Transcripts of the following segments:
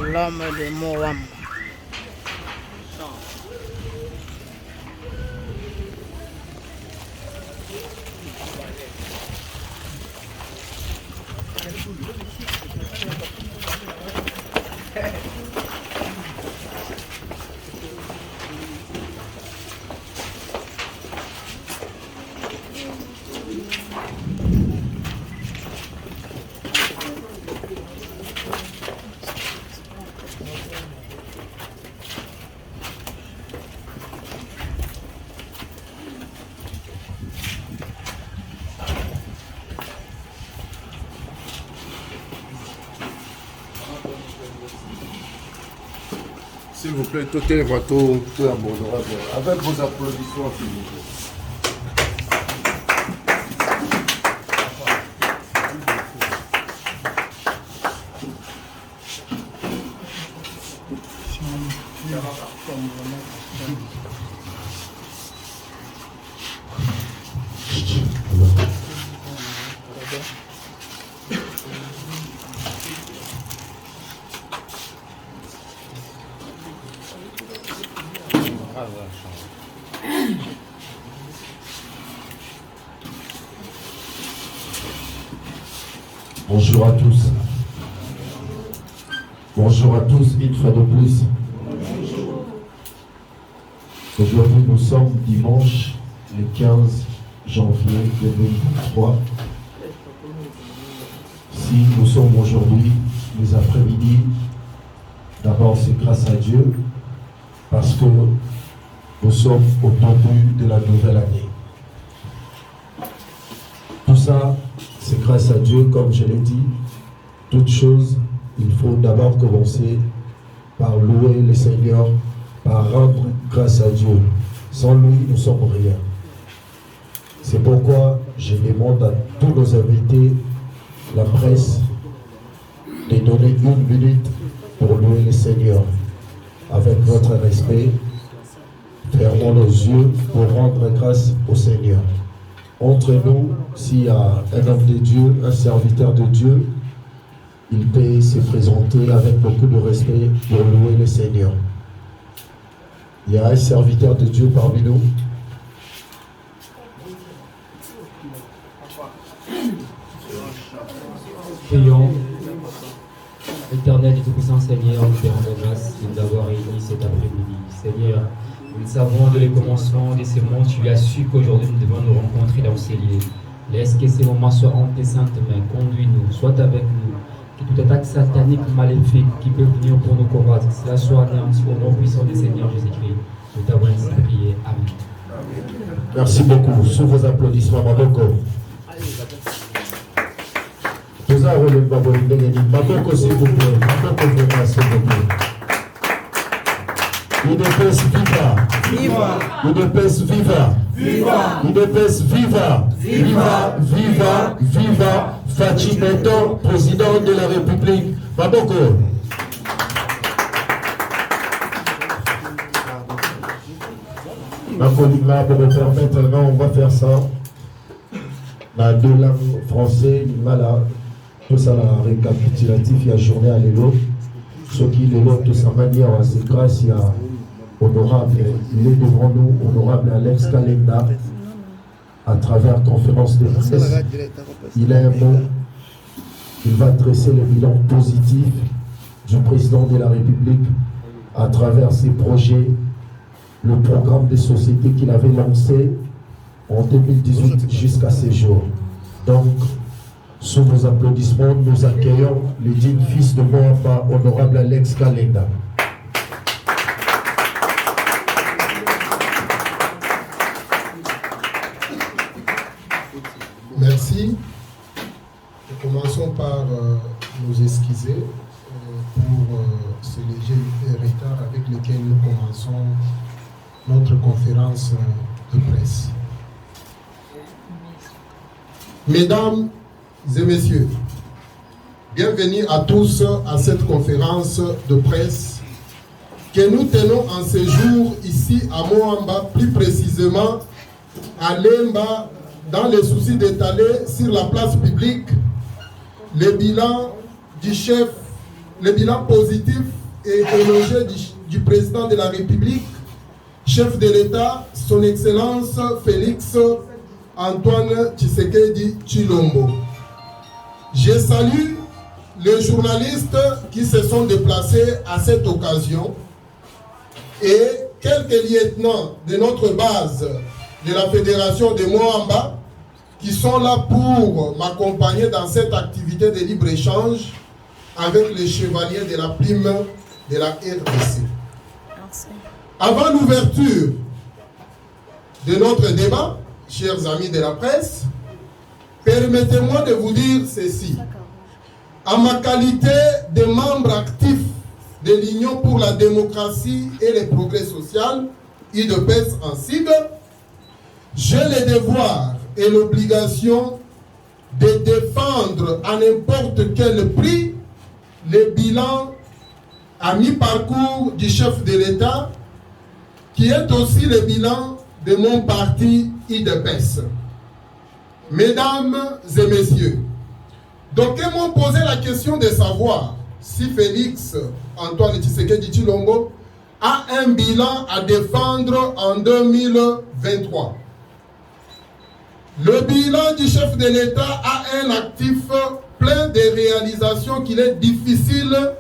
L'homme de Moam. S'il vous plaît, tout est tout abordable. Avec vos applaudissements, s'il vous plaît. Bonjour à tous. Bonjour à tous, une fois de plus. Aujourd'hui, nous sommes dimanche, le 15 janvier 2023. Si nous sommes aujourd'hui, les après-midi, d'abord c'est grâce à Dieu, parce que nous sommes au début de la nouvelle année. Tout ça, c'est grâce à Dieu, comme je l'ai dit. Toute chose, il faut d'abord commencer par louer le Seigneur, par rendre grâce à Dieu. Sans lui, nous ne sommes rien. C'est pourquoi je demande à tous nos invités, la presse, de donner 1 minute pour louer le Seigneur. Avec votre respect, fermons nos yeux pour rendre grâce au Seigneur. Entre nous, s'il y a un homme de Dieu, un serviteur de Dieu, il peut se présenter avec beaucoup de respect pour louer le Seigneur. Il y a un serviteur de Dieu parmi nous. Prions. Éternel et tout-puissant Seigneur, nous te rendons grâce de nous avoir réunis cet après-midi. Seigneur, nous le savons dès le commencement de ces mondes, tu as su qu'aujourd'hui nous devons nous rencontrer dans ces lieux. Laisse que ces moments soient entre tes saintes mains. Conduis-nous, sois avec nous. Que toute attaque satanique maléfique qui peut venir pour nous combattre, cela soit anéanti au nom puissant du Seigneur Jésus-Christ. Nous t'avons ainsi prié. Amen. Merci beaucoup. Sous vos applaudissements, Maboko. Nous avons le Maboko, s'il vous plaît. Maboko, s'il vous plaît. UDPS viva! Viva! UDPS viva! Viva! UDPS viva! Viva! Viva! Viva! Fachi Neto, président de la République. Maboko! Ma folie là, pour me permettre, on va faire ça. Dans 2 langues, français, là, tout ça, la récapitulatif, il y a journée à l'élo. Ce qui est l'élo, de sa manière, c'est grâce à honorable, il est devant nous, honorable Alex Kalenda, à travers conférence de presse. Il a un mot, il va dresser le bilan positif du président de la République à travers ses projets, le programme de société qu'il avait lancé en 2018 jusqu'à ces jours. Donc, sous vos applaudissements, nous accueillons le digne fils de Moamba, honorable Alex Kalenda. Merci. Commençons par nous excuser pour ce léger retard avec lequel nous commençons notre conférence de presse. Mesdames et messieurs, bienvenue à tous à cette conférence de presse que nous tenons en ce jour ici à Moamba, plus précisément à Lemba dans le souci d'étaler sur la place publique le bilan du chef, le bilan positif et élogieux du président de la République, chef de l'État, son Excellence Félix Antoine Tshisekedi Tshilombo. Je salue les journalistes qui se sont déplacés à cette occasion et quelques lieutenants de notre base de la Fédération de Moamba qui sont là pour m'accompagner dans cette activité de libre-échange avec les chevaliers de la prime de la RDC. Avant l'ouverture de notre débat, chers amis de la presse, permettez-moi de vous dire ceci. En ma qualité de membre actif de l'Union pour la démocratie et le progrès social, UDPS en sigle, j'ai le devoir et l'obligation de défendre à n'importe quel prix le bilan à mi-parcours du chef de l'État, qui est aussi le bilan de mon parti UDPS. Mesdames et messieurs, d'aucuns m'ont posé la question de savoir si Félix Antoine Tshisekedi Tshilombo a un bilan à défendre en 2023. Le bilan du chef de l'État a un actif plein de réalisations qu'il est difficile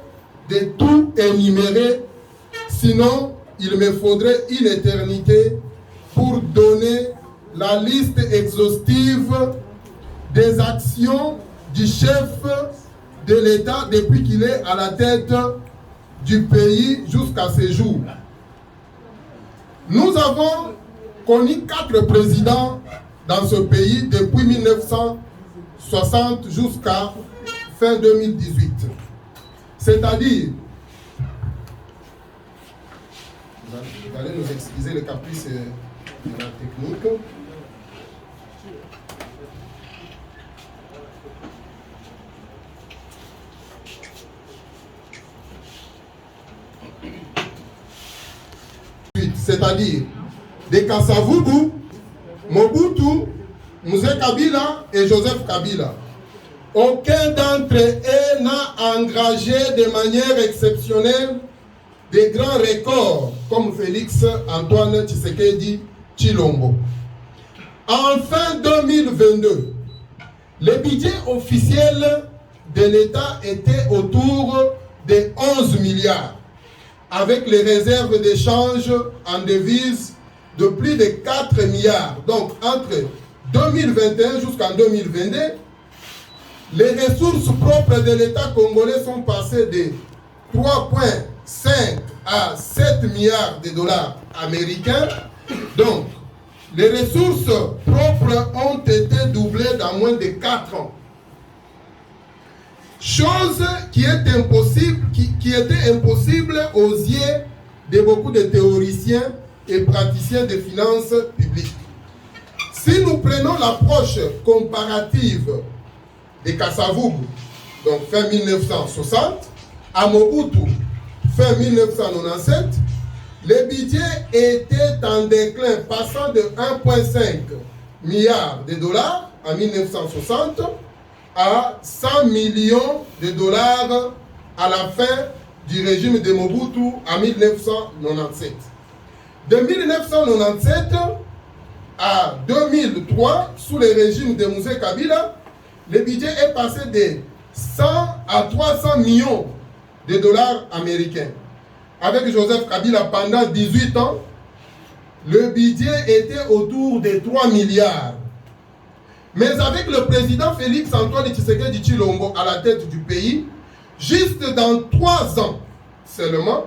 de tout énumérer, sinon il me faudrait une éternité pour donner la liste exhaustive des actions du chef de l'État depuis qu'il est à la tête du pays jusqu'à ce jour. Nous avons connu 4 présidents dans ce pays depuis 1960 jusqu'à fin 2018. C'est-à-dire, vous allez nous excuser les caprices de la technique. C'est-à-dire de Kasavubu, Mobutu, Mzee Kabila et Joseph Kabila. Aucun d'entre eux n'a engagé de manière exceptionnelle des grands records comme Félix Antoine Tshisekedi Tshilombo. En fin 2022, le budget officiel de l'État était autour de 11 milliards, avec les réserves d'échange en devises de plus de 4 milliards. Donc, entre 2021 jusqu'en 2022, les ressources propres de l'État congolais sont passées de 3,5 à 7 milliards de dollars américains. Donc, les ressources propres ont été doublées dans moins de 4 ans. Chose qui est impossible, qui était impossible aux yeux de beaucoup de théoriciens et praticiens des finances publiques. Si nous prenons l'approche comparative de Kasavubu, donc fin 1960, à Mobutu, fin 1997, le budget était en déclin, passant de 1,5 milliard de dollars en 1960 à 100 millions de dollars à la fin du régime de Mobutu en 1997. De 1997 à 2003, sous le régime de Mzee Kabila, le budget est passé de 100 à 300 millions de dollars américains. Avec Joseph Kabila pendant 18 ans, le budget était autour de 3 milliards. Mais avec le président Félix Antoine Tshisekedi Tshilombo à la tête du pays, juste dans 3 ans seulement,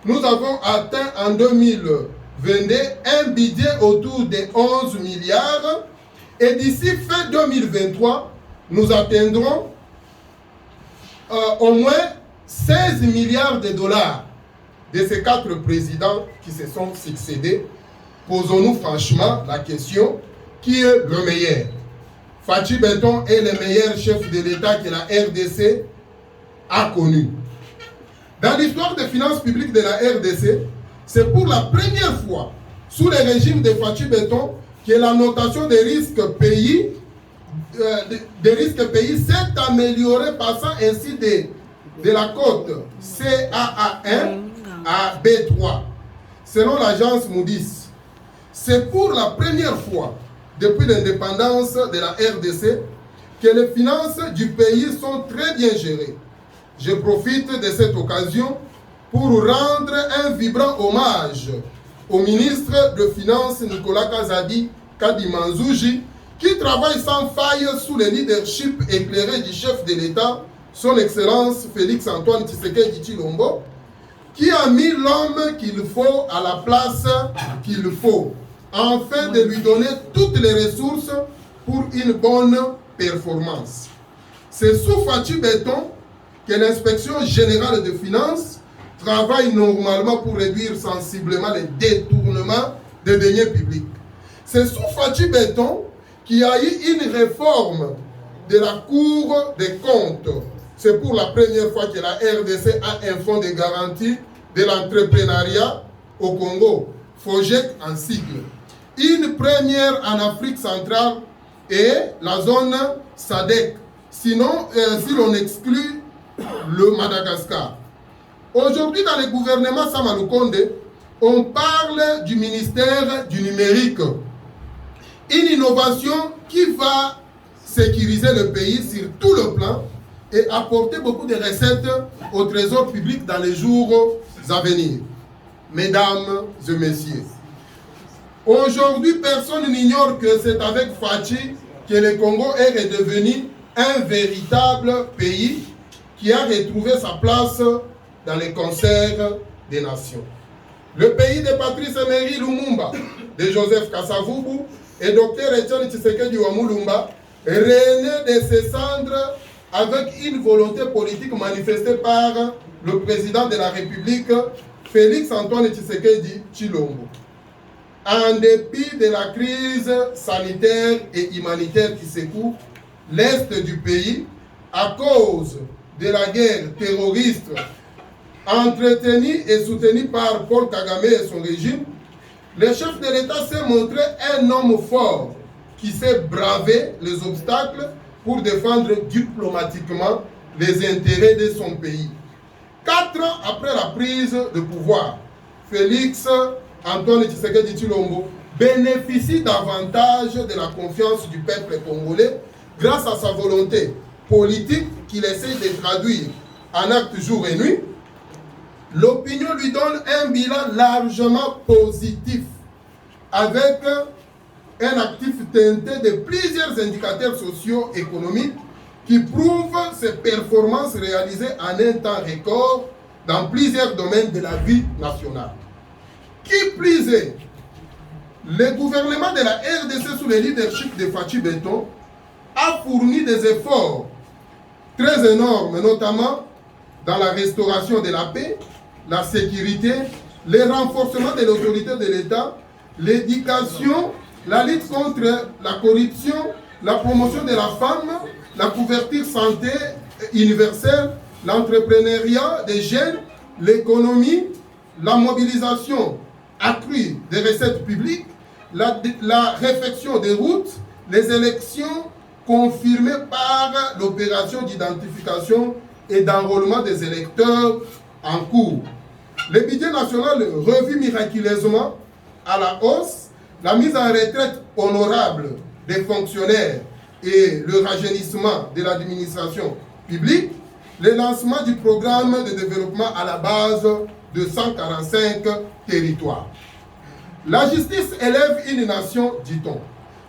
nous avons atteint en 2022 un budget autour de 11 milliards et d'ici fin 2023, nous atteindrons au moins 16 milliards de dollars de ces 4 présidents qui se sont succédés. Posons-nous franchement la question, qui est le meilleur? Fachi Benton est le meilleur chef de l'État que la RDC a connu. Dans l'histoire des finances publiques de la RDC, c'est pour la première fois, sous le régime de Fachi Benton, que la notation des risques pays, s'est améliorée, passant ainsi de la cote CAA1 à B3, selon l'agence Moody's. C'est pour la première fois depuis l'indépendance de la RDC que les finances du pays sont très bien gérées. Je profite de cette occasion pour rendre un vibrant hommage au ministre de Finances Nicolas Kadimanzouji, qui travaille sans faille sous le leadership éclairé du chef de l'État, son Excellence Félix Antoine Tshisekedi Tshilombo, qui a mis l'homme qu'il faut à la place qu'il faut, afin de lui donner toutes les ressources pour une bonne performance. C'est sous Fatou Béton que l'inspection générale des finances travaille normalement pour réduire sensiblement les détournements des deniers publics. C'est sous Fatou Béton qu'il y a eu une réforme de la Cour des comptes. C'est pour la première fois que la RDC a un fonds de garantie de l'entrepreneuriat au Congo, FOGEC en sigle. Une première en Afrique centrale et la zone SADC, sinon si l'on exclut le Madagascar. Aujourd'hui, dans le gouvernement Samaloukonde, on parle du ministère du numérique. Une innovation qui va sécuriser le pays sur tout le plan et apporter beaucoup de recettes au trésor public dans les jours à venir. Mesdames et messieurs, aujourd'hui, personne n'ignore que c'est avec Fachi que le Congo est redevenu un véritable pays qui a retrouvé sa place dans les concerts des nations. Le pays de Patrice Emery Lumumba, de Joseph Kasavubu et Dr Etienne Tshisekedi Wamulumba, renaît de ses cendres avec une volonté politique manifestée par le président de la République, Félix Antoine Tshisekedi Tshilombo. En dépit de la crise sanitaire et humanitaire qui secoue l'Est du pays, à cause de la guerre terroriste entretenue et soutenue par Paul Kagame et son régime, le chef de l'État s'est montré un homme fort qui sait braver les obstacles pour défendre diplomatiquement les intérêts de son pays. 4 ans après la prise de pouvoir, Félix Antoine Tshisekedi Tshilombo bénéficie davantage de la confiance du peuple congolais grâce à sa volonté politique qu'il essaie de traduire en actes jour et nuit. L'opinion lui donne un bilan largement positif avec un actif teinté de plusieurs indicateurs socio-économiques qui prouvent ses performances réalisées en un temps record dans plusieurs domaines de la vie nationale. Qui plus est, le gouvernement de la RDC sous le leadership de Fatou Béton a fourni des efforts très énormes, notamment dans la restauration de la paix, la sécurité, le renforcement de l'autorité de l'État, l'éducation, la lutte contre la corruption, la promotion de la femme, la couverture santé universelle, l'entrepreneuriat des jeunes, l'économie, la mobilisation accrue des recettes publiques, la réfection des routes, les élections confirmées par l'opération d'identification et d'enrôlement des électeurs en cours. Le budget national revu miraculeusement à la hausse, la mise en retraite honorable des fonctionnaires et le rajeunissement de l'administration publique, le lancement du programme de développement à la base de 145 territoires. La justice élève une nation, dit-on.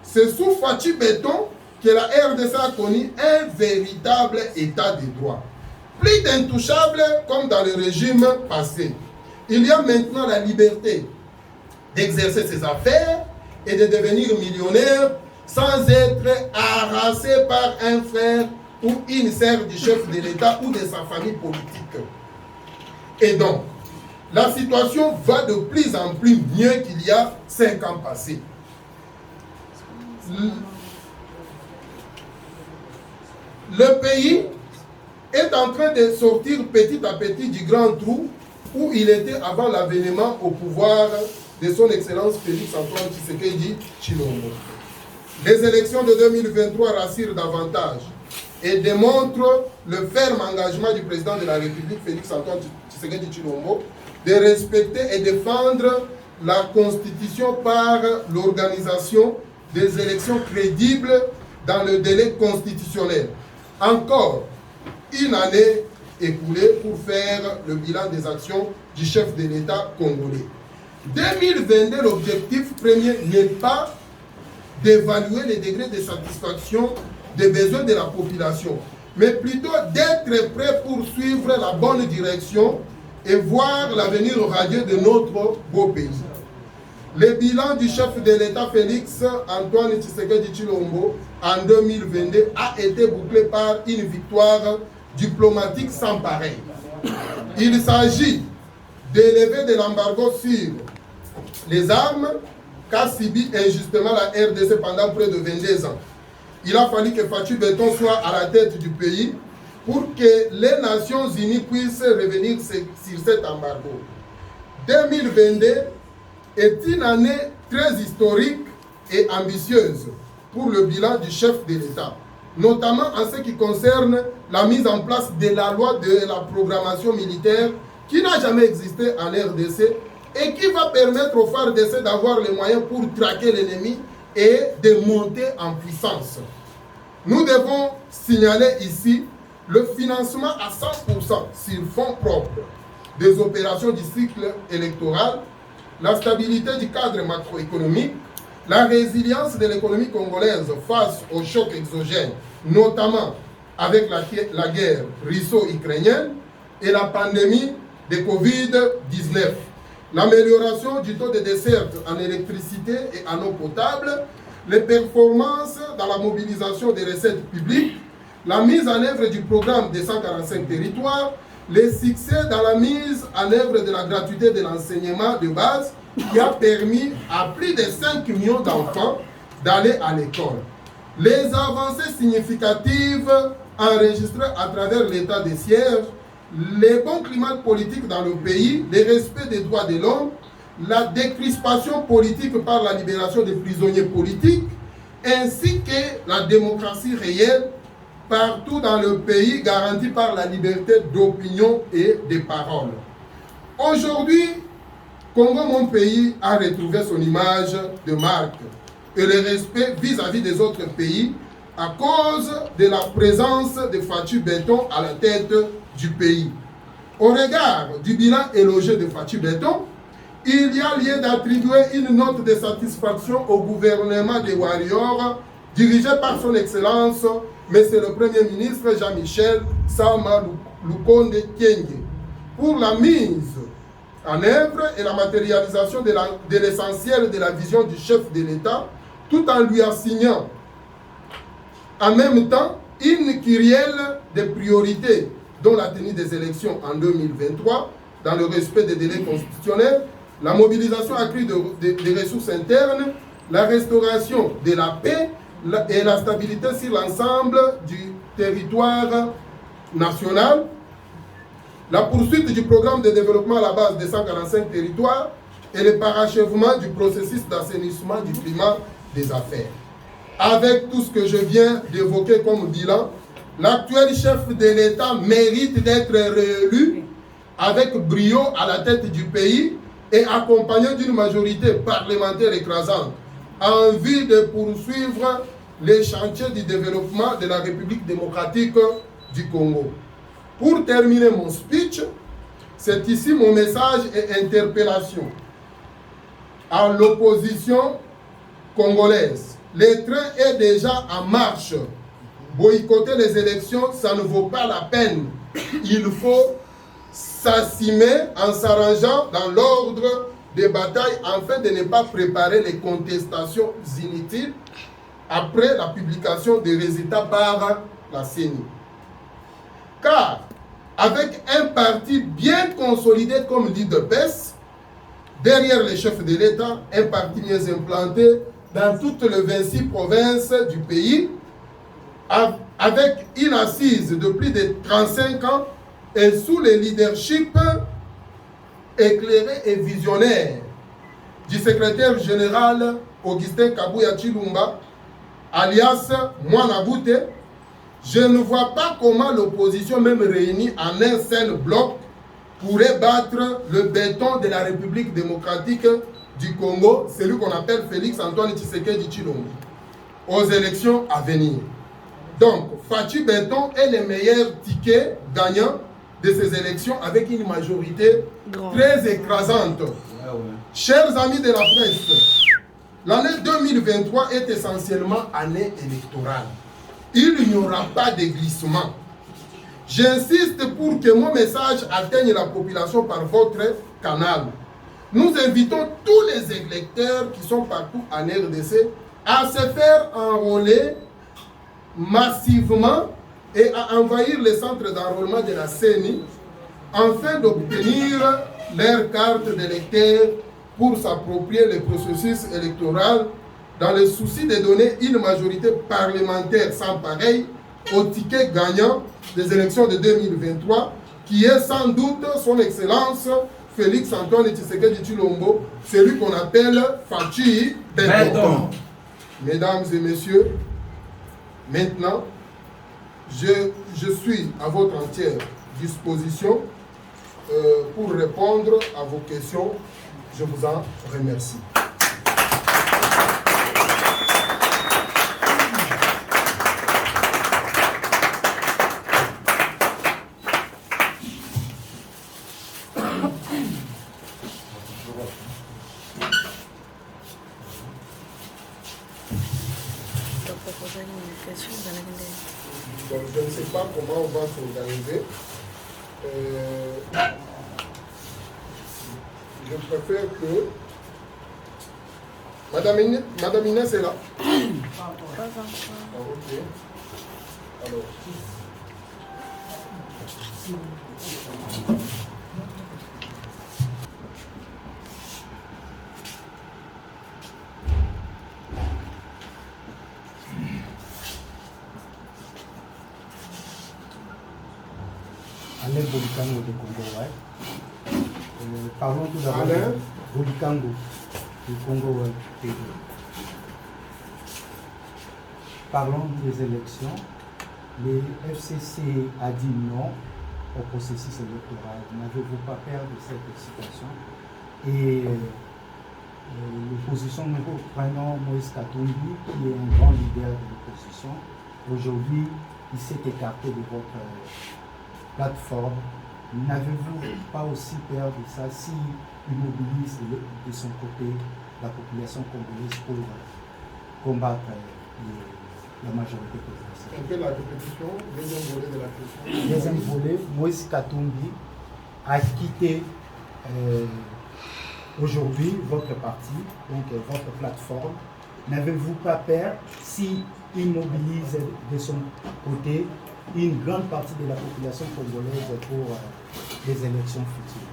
C'est sous Fatou Béton que la RDC a connu un véritable état de droit. Plus d'intouchables comme dans le régime passé. Il y a maintenant la liberté d'exercer ses affaires et de devenir millionnaire sans être harassé par un frère ou une sœur du chef de l'État ou de sa famille politique. Et donc, la situation va de plus en plus mieux qu'il y a 5 ans passés. Le pays est en train de sortir petit à petit du grand trou où il était avant l'avènement au pouvoir de son Excellence Félix Antoine Tshisekedi Tshilombo. Les élections de 2023 rassurent davantage et démontrent le ferme engagement du président de la République, Félix Antoine Tshisekedi Tshilombo, de respecter et défendre la Constitution par l'organisation des élections crédibles dans le délai constitutionnel. Encore une année écoulée pour faire le bilan des actions du chef de l'État congolais. 2022, l'objectif premier n'est pas d'évaluer les degrés de satisfaction des besoins de la population, mais plutôt d'être prêt pour suivre la bonne direction et voir l'avenir radieux de notre beau pays. Le bilan du chef de l'État Félix Antoine Tshisekedi Tshilombo en 2022 a été bouclé par une victoire diplomatique sans pareil. Il s'agit d'élever de l'embargo sur les armes qu'a subi injustement la RDC pendant près de 22 ans. Il a fallu que Fatou Béton soit à la tête du pays pour que les Nations Unies puissent revenir sur cet embargo. 2022 est une année très historique et ambitieuse pour le bilan du chef de l'État, notamment en ce qui concerne la mise en place de la loi de la programmation militaire qui n'a jamais existé en RDC et qui va permettre aux FARDC d'avoir les moyens pour traquer l'ennemi et de monter en puissance. Nous devons signaler ici le financement à 100% sur fonds propres des opérations du cycle électoral, la stabilité du cadre macroéconomique, la résilience de l'économie congolaise face aux chocs exogènes, notamment avec la guerre russo-ukrainienne et la pandémie de Covid-19, l'amélioration du taux de desserte en électricité et en eau potable, les performances dans la mobilisation des recettes publiques, la mise en œuvre du programme des 145 territoires, les succès dans la mise en œuvre de la gratuité de l'enseignement de base qui a permis à plus de 5 millions d'enfants d'aller à l'école. Les avancées significatives enregistrées à travers l'état des sièges, les bons climats politiques dans le pays, le respect des droits de l'homme, la décrispation politique par la libération des prisonniers politiques, ainsi que la démocratie réelle partout dans le pays garantie par la liberté d'opinion et de parole. Aujourd'hui, Congo, mon pays, a retrouvé son image de marque et le respect vis-à-vis des autres pays à cause de la présence de Fatou Béton à la tête du pays. Au regard du bilan élogieux de Fatou Béton, il y a lieu d'attribuer une note de satisfaction au gouvernement des Warriors dirigé par son Excellence, Monsieur le Premier ministre Jean-Michel Sama Lukonde Kyenge, pour la mise en œuvre et la matérialisation de l'essentiel de la vision du chef de l'État, tout en lui assignant en même temps une kyrielle de priorités, dont la tenue des élections en 2023, dans le respect des délais constitutionnels, la mobilisation accrue des ressources internes, la restauration de la paix et la stabilité sur l'ensemble du territoire national, la poursuite du programme de développement à la base des 145 territoires et le parachèvement du processus d'assainissement du climat des affaires. Avec tout ce que je viens d'évoquer comme bilan, l'actuel chef de l'État mérite d'être réélu avec brio à la tête du pays et accompagné d'une majorité parlementaire écrasante en vue de poursuivre les chantiers du développement de la République démocratique du Congo. Pour terminer mon speech, c'est ici mon message et interpellation à l'opposition congolaise. Le train est déjà en marche. Boycotter les élections, ça ne vaut pas la peine. Il faut s'assimer en s'arrangeant dans l'ordre des batailles afin de ne pas préparer les contestations inutiles après la publication des résultats par la CENI. Car avec un parti bien consolidé comme l'UDPS, derrière les chefs de l'État, un parti bien implanté dans toutes les 26 provinces du pays, avec une assise de plus de 35 ans et sous le leadership éclairé et visionnaire du secrétaire général Augustin Kabouya Chilumba, alias Mouanaboute, je ne vois pas comment l'opposition, même réunie en un seul bloc, pourrait battre le béton de la République démocratique du Congo, celui qu'on appelle Félix Antoine Tshisekedi Tshilombo, aux élections à venir. Donc, Fachi Béton est le meilleur ticket gagnant de ces élections avec une majorité très écrasante. Chers amis de la presse, l'année 2023 est essentiellement année électorale. Il n'y aura pas de glissement. J'insiste pour que mon message atteigne la population par votre canal. Nous invitons tous les électeurs qui sont partout en RDC à se faire enrôler massivement et à envahir les centres d'enrôlement de la CENI afin d'obtenir leur carte d'électeur pour s'approprier le processus électoral dans le souci de donner une majorité parlementaire sans pareil au ticket gagnant des élections de 2023 qui est sans doute son excellence Félix Antoine Tshisekedi Tshilombo, celui qu'on appelle Fachi Béton. Mesdames et messieurs, maintenant, je suis à votre entière disposition pour répondre à vos questions. Je vous en remercie. Donc, je ne sais pas comment on va s'organiser. Je préfère que... Madame Inès est là. Ah, ok. Alors... Alain Bolikango de Congo, ouais. Parlons tout d'abord Alain Bolikango du Congo, ouais. Parlons des élections. Le FCC a dit non au processus électoral. N'avez-vous pas peur de cette excitation? Et l'opposition, nous prenons Moïse Katumbi, qui est un grand leader de l'opposition. Aujourd'hui, il s'est écarté de votre plateforme. N'avez-vous pas aussi peur de ça s'il mobilise de son côté la population congolaise pour combattre la majorité présidentielle? On fait la répétition, deuxième volet de la question. Deuxième volet, Moïse Katumbi a quitté aujourd'hui votre parti, donc votre plateforme. N'avez-vous pas peur s'il mobilise de son côté une grande partie de la population congolaise pour les élections futures?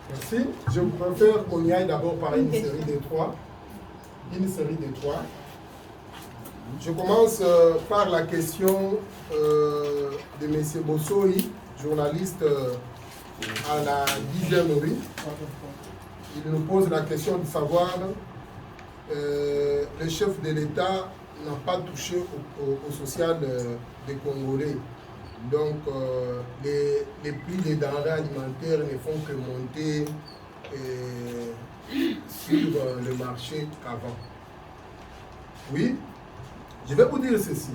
Merci. Je préfère qu'on y aille d'abord par une série de trois. Je commence par la question de M. Bossoï, journaliste à la 10e rue. Il nous pose la question de savoir le chef de l'État n'a pas touché au social des Congolais. Donc, les prix des denrées alimentaires ne font que monter sur le marché qu'avant. Oui, je vais vous dire ceci.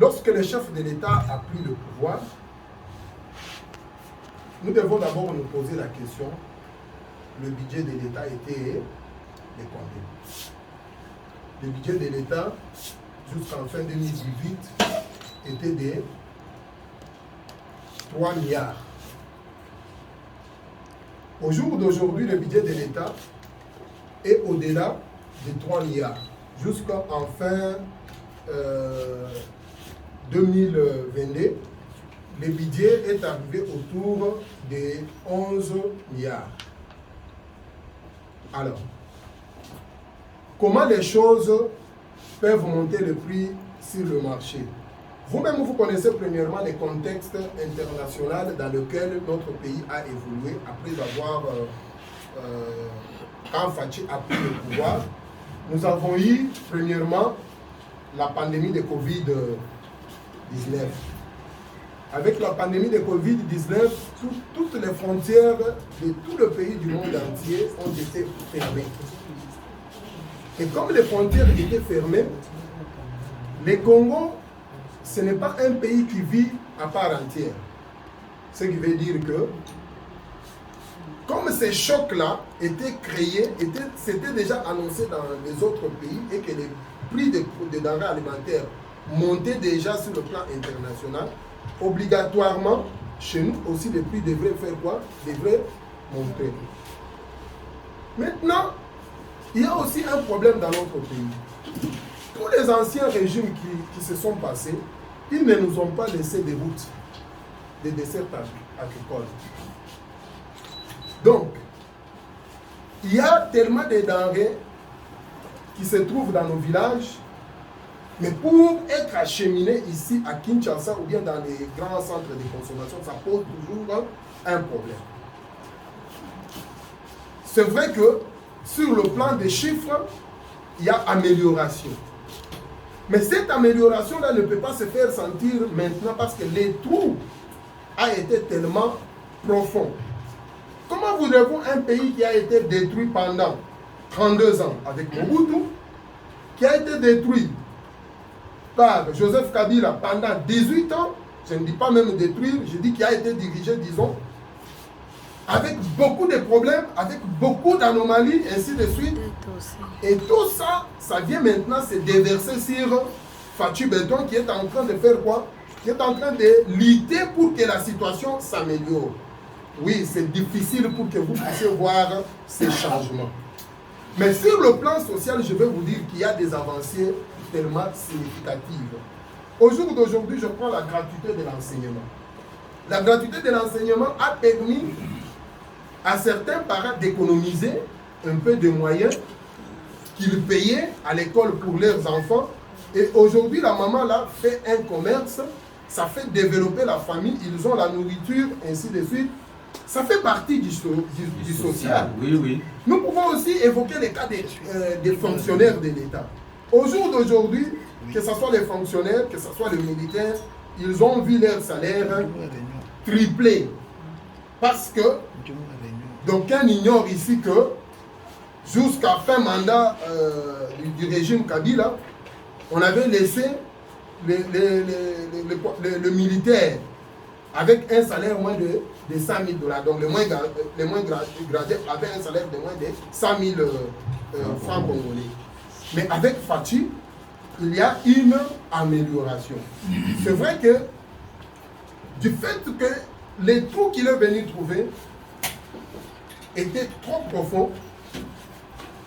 Lorsque le chef de l'État a pris le pouvoir, nous devons d'abord nous poser la question, le budget de l'État était de combien? Le budget de l'État, jusqu'en fin 2018, était de 3 milliards. Au jour d'aujourd'hui, le budget de l'État est au-delà de 3 milliards. Jusqu'en fin 2022, le budget est arrivé autour des 11 milliards. Alors, comment les choses peuvent monter le prix sur le marché? Vous-même, vous connaissez premièrement les contextes internationaux dans lesquels notre pays a évolué après avoir, quand Fachi a pris le pouvoir. Nous avons eu, premièrement, la pandémie de Covid-19. Avec la pandémie de Covid-19, toutes les frontières de tout le pays du monde entier ont été fermées. Et comme les frontières étaient fermées, le Congo, ce n'est pas un pays qui vit à part entière. Ce qui veut dire que, comme ces chocs-là étaient créés, c'était déjà annoncé dans les autres pays et que les prix des denrées alimentaires montaient déjà sur le plan international, obligatoirement, chez nous aussi, les prix devraient faire quoi? Devraient monter. Maintenant, il y a aussi un problème dans notre pays. Tous les anciens régimes qui se sont passés, ils ne nous ont pas laissé des routes, des desserts agricoles. Donc, il y a tellement de denrées qui se trouvent dans nos villages, mais pour être acheminé ici à Kinshasa ou bien dans les grands centres de consommation, ça pose toujours un problème. C'est vrai que sur le plan des chiffres, il y a amélioration. Mais cette amélioration-là ne peut pas se faire sentir maintenant parce que les trous a été tellement profond. Comment voulez-vous un pays qui a été détruit pendant 32 ans avec Mobutu, qui a été détruit par Joseph Kabila pendant 18 ans, je ne dis pas même détruire, je dis qu'il a été dirigé, disons, avec beaucoup de problèmes, avec beaucoup d'anomalies, ainsi de suite. Et tout ça, ça vient maintenant se déverser sur Fachi Beton qui est en train de faire quoi? Qui est en train de lutter pour que la situation s'améliore. Oui, c'est difficile pour que vous puissiez voir ces changements. Mais sur le plan social, je vais vous dire qu'il y a des avancées tellement significatives. Au jour d'aujourd'hui, je prends la gratuité de l'enseignement. La gratuité de l'enseignement a permis à certains parents d'économiser un peu de moyens qu'ils payaient à l'école pour leurs enfants. Et aujourd'hui, la maman là fait un commerce, ça fait développer la famille, ils ont la nourriture, ainsi de suite. Ça fait partie du social. Oui, oui. Nous pouvons aussi évoquer les cas des fonctionnaires de l'État. Au jour d'aujourd'hui, que ce soit les fonctionnaires, que ce soit les militaires, ils ont vu leur salaire tripler. Parce que d'aucuns ignorent ici que jusqu'à fin mandat du régime Kabila, on avait laissé le militaire avec un salaire moins de 100 000 $. Donc les moins gradés avaient un salaire de moins de 100 000 francs congolais. Mais avec Fachi, il y a une amélioration. C'est vrai que du fait que les trous qu'il est venu trouver étaient trop profonds,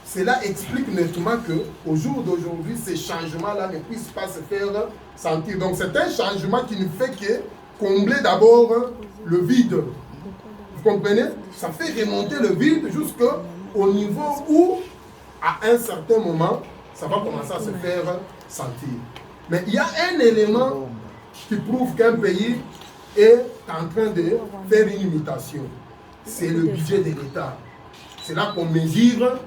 cela explique nettement qu'au jour d'aujourd'hui, ces changements-là ne puissent pas se faire sentir. Donc c'est un changement qui ne fait que combler d'abord le vide. Vous comprenez? Ça fait remonter le vide jusqu'au niveau où, à un certain moment, ça va commencer à se faire sentir. Mais il y a un élément qui prouve qu'un pays est en train de faire une imitation. C'est le budget de l'État. C'est là qu'on mesure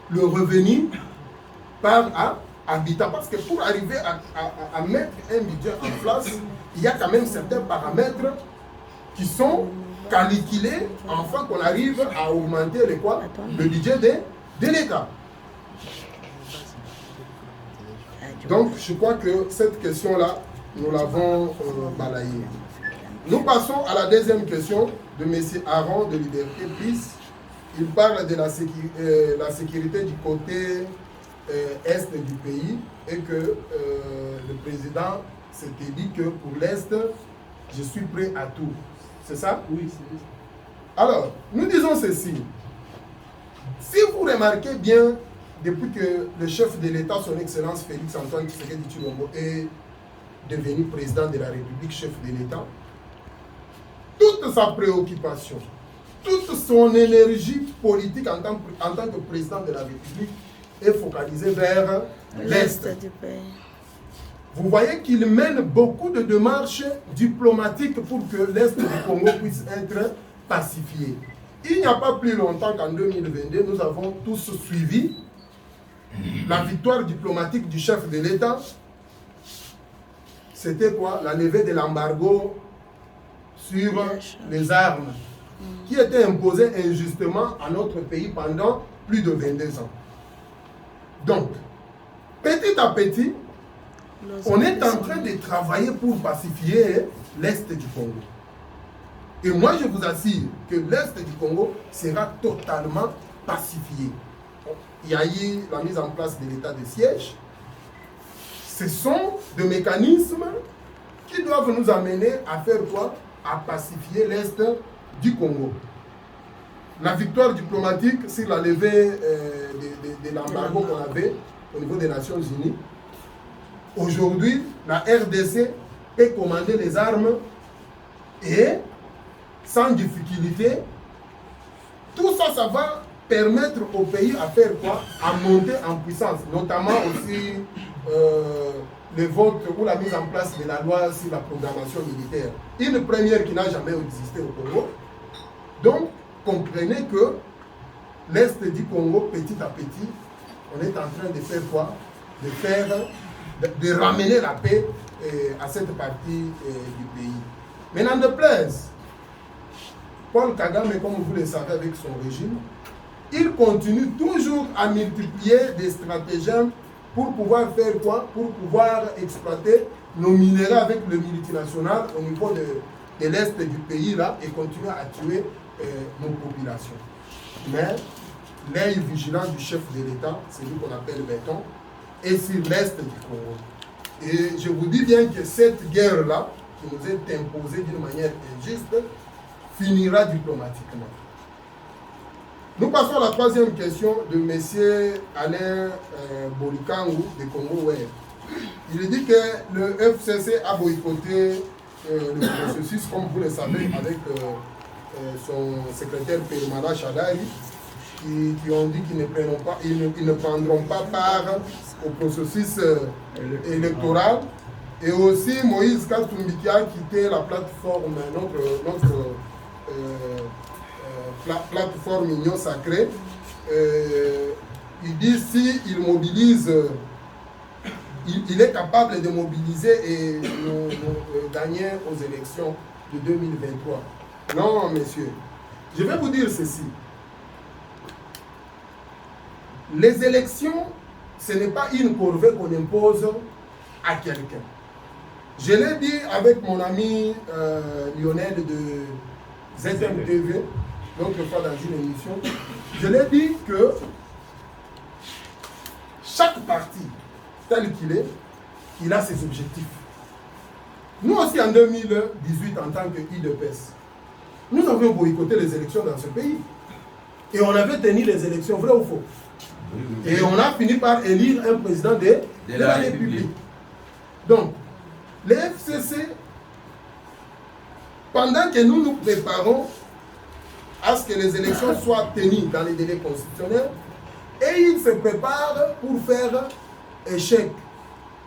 le revenu par habitant. Parce que pour arriver à mettre un budget en place, il y a quand même certains paramètres qui sont calculés afin qu'on arrive à augmenter le budget de l'État. Donc, je crois que cette question-là, nous l'avons balayée. Nous passons à la deuxième question de M. Aaron de Liberté Plus. Il parle de la sécurité du côté est du pays et que le président s'était dit que pour l'Est, je suis prêt à tout. C'est ça? Oui, c'est ça. Alors, nous disons ceci. Si vous remarquez bien, depuis que le chef de l'État, son Excellence Félix Antoine Tshisekedi Tshilombo, est devenu président de la République, chef de l'État, toute sa préoccupation, toute son énergie politique en tant que président de la République est focalisée vers l'Est du pays. Vous voyez qu'il mène beaucoup de démarches diplomatiques pour que l'Est du Congo puisse être pacifié. Il n'y a pas plus longtemps qu'en 2022, nous avons tous suivi la victoire diplomatique du chef de l'État. C'était quoi? La levée de l'embargo sur les armes qui était imposé injustement à notre pays pendant plus de 22 ans. Donc, petit à petit, on est en train de travailler pour pacifier l'Est du Congo. Et moi, je vous assure que l'Est du Congo sera totalement pacifié. Il y a eu la mise en place de l'état de siège. Ce sont des mécanismes qui doivent nous amener à faire quoi? À pacifier l'Est du Congo. La victoire diplomatique sur la levée de l'embargo qu'on avait au niveau des Nations Unies. Aujourd'hui, la RDC peut commander les armes et sans difficulté, tout ça, ça va permettre au pays à faire quoi? À monter en puissance, notamment aussi le vote ou la mise en place de la loi sur la programmation militaire. Une première qui n'a jamais existé au Congo. Donc, comprenez que l'Est du Congo, petit à petit, on est en train de faire quoi? De ramener la paix à cette partie du pays. Mais n'en déplaise, Paul Kagame, comme vous le savez avec son régime, il continue toujours à multiplier des stratagèmes pour pouvoir faire quoi? Pour pouvoir exploiter nos minéraux avec le multinational au niveau de l'Est du pays là et continuer à tuer nos populations. Mais l'œil vigilant du chef de l'État, c'est lui qu'on appelle Béton, est sur l'Est du Congo. Et je vous dis bien que cette guerre-là, qui nous est imposée d'une manière injuste, finira diplomatiquement. Nous passons à la troisième question de M. Alain Bolikangu de Congo Web. Il dit que le FCC a boycotté le processus, comme vous le savez, avec son secrétaire permanent Chadari, qui ont dit qu'ils ne prendront pas part au processus électoral. Et aussi Moïse Katumbi qui a quitté la plateforme, notre plateforme Union Sacrée. Il dit s'il mobilise, il est capable de mobiliser et gagner aux élections de 2023. Non, messieurs, je vais vous dire ceci. Les élections, ce n'est pas une corvée qu'on impose à quelqu'un. Je l'ai dit avec mon ami Lionel de ZMTV, l'autre fois dans une émission, je l'ai dit que chaque parti, tel qu'il est, il a ses objectifs. Nous aussi en 2018, en tant que IDPS, nous avions boycotté les élections dans ce pays. Et on avait tenu les élections, vrai ou faux? Et on a fini par élire un président de la République. Donc, les FCC, pendant que nous nous préparons à ce que les élections soient tenues dans les délais constitutionnels, et ils se préparent pour faire échec.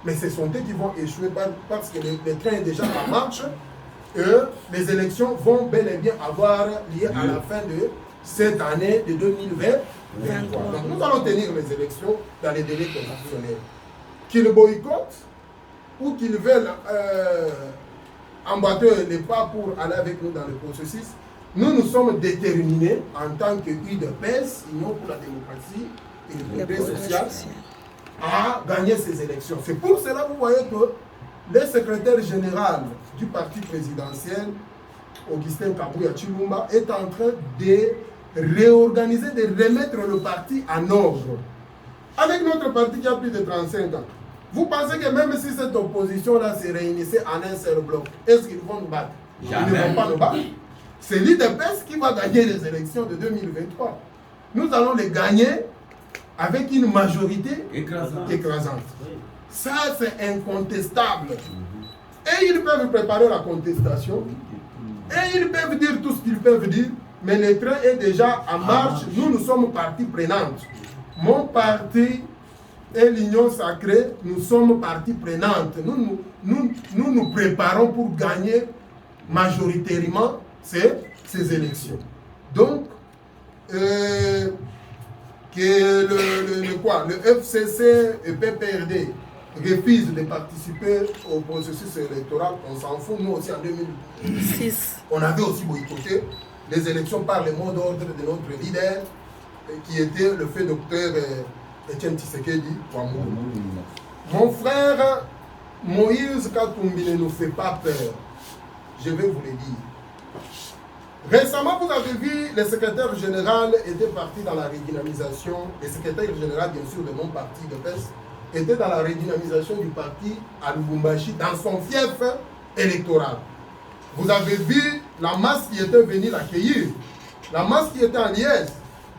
Mais ce sont eux qui vont échouer parce que le train est déjà en marche et les élections vont bel et bien avoir lieu à la fin de cette année de 2023. Donc nous allons tenir les élections dans les délais constitutionnels. Qu'ils boycottent ou qu'ils veulent emboîter les pas pour aller avec nous dans le processus, nous sommes déterminés en tant que UDPS, Union pour la démocratie et le progrès social, à gagner ces élections. C'est pour cela que vous voyez que le secrétaire général du parti présidentiel, Augustin Kabouya Chilumba, est en train de réorganiser, de remettre le parti en ordre. Avec notre parti qui a plus de 35 ans, vous pensez que même si cette opposition-là se réunissait en un seul bloc, est-ce qu'ils vont nous battre? Jamais. Ils ne vont pas nous battre. C'est l'IDPS qui va gagner les élections de 2023. Nous allons les gagner avec une majorité écrasante. Ça, c'est incontestable. Et ils peuvent préparer la contestation. Et ils peuvent dire tout ce qu'ils peuvent dire. Mais le train est déjà en marche. Nous sommes partie prenante. Mon parti et l'Union sacrée, nous sommes partie prenante. Nous préparons pour gagner majoritairement ces élections. Donc, que le FCC et PPRD refusent de participer au processus électoral, on s'en fout. Nous aussi en 2006, on avait aussi boycotté les élections par le mot d'ordre de notre leader, qui était le fait docteur Etienne Tshisekedi Ouamourou. Mon frère Moïse Katumbi ne nous fait pas peur. Je vais vous le dire. Récemment, vous avez vu, le secrétaire général était parti dans la redynamisation. Le secrétaire général, bien sûr, de mon parti de PES, était dans la redynamisation du parti à Lubumbashi, dans son fief électoral. Vous avez vu la masse qui était venue l'accueillir, la masse qui était en liesse.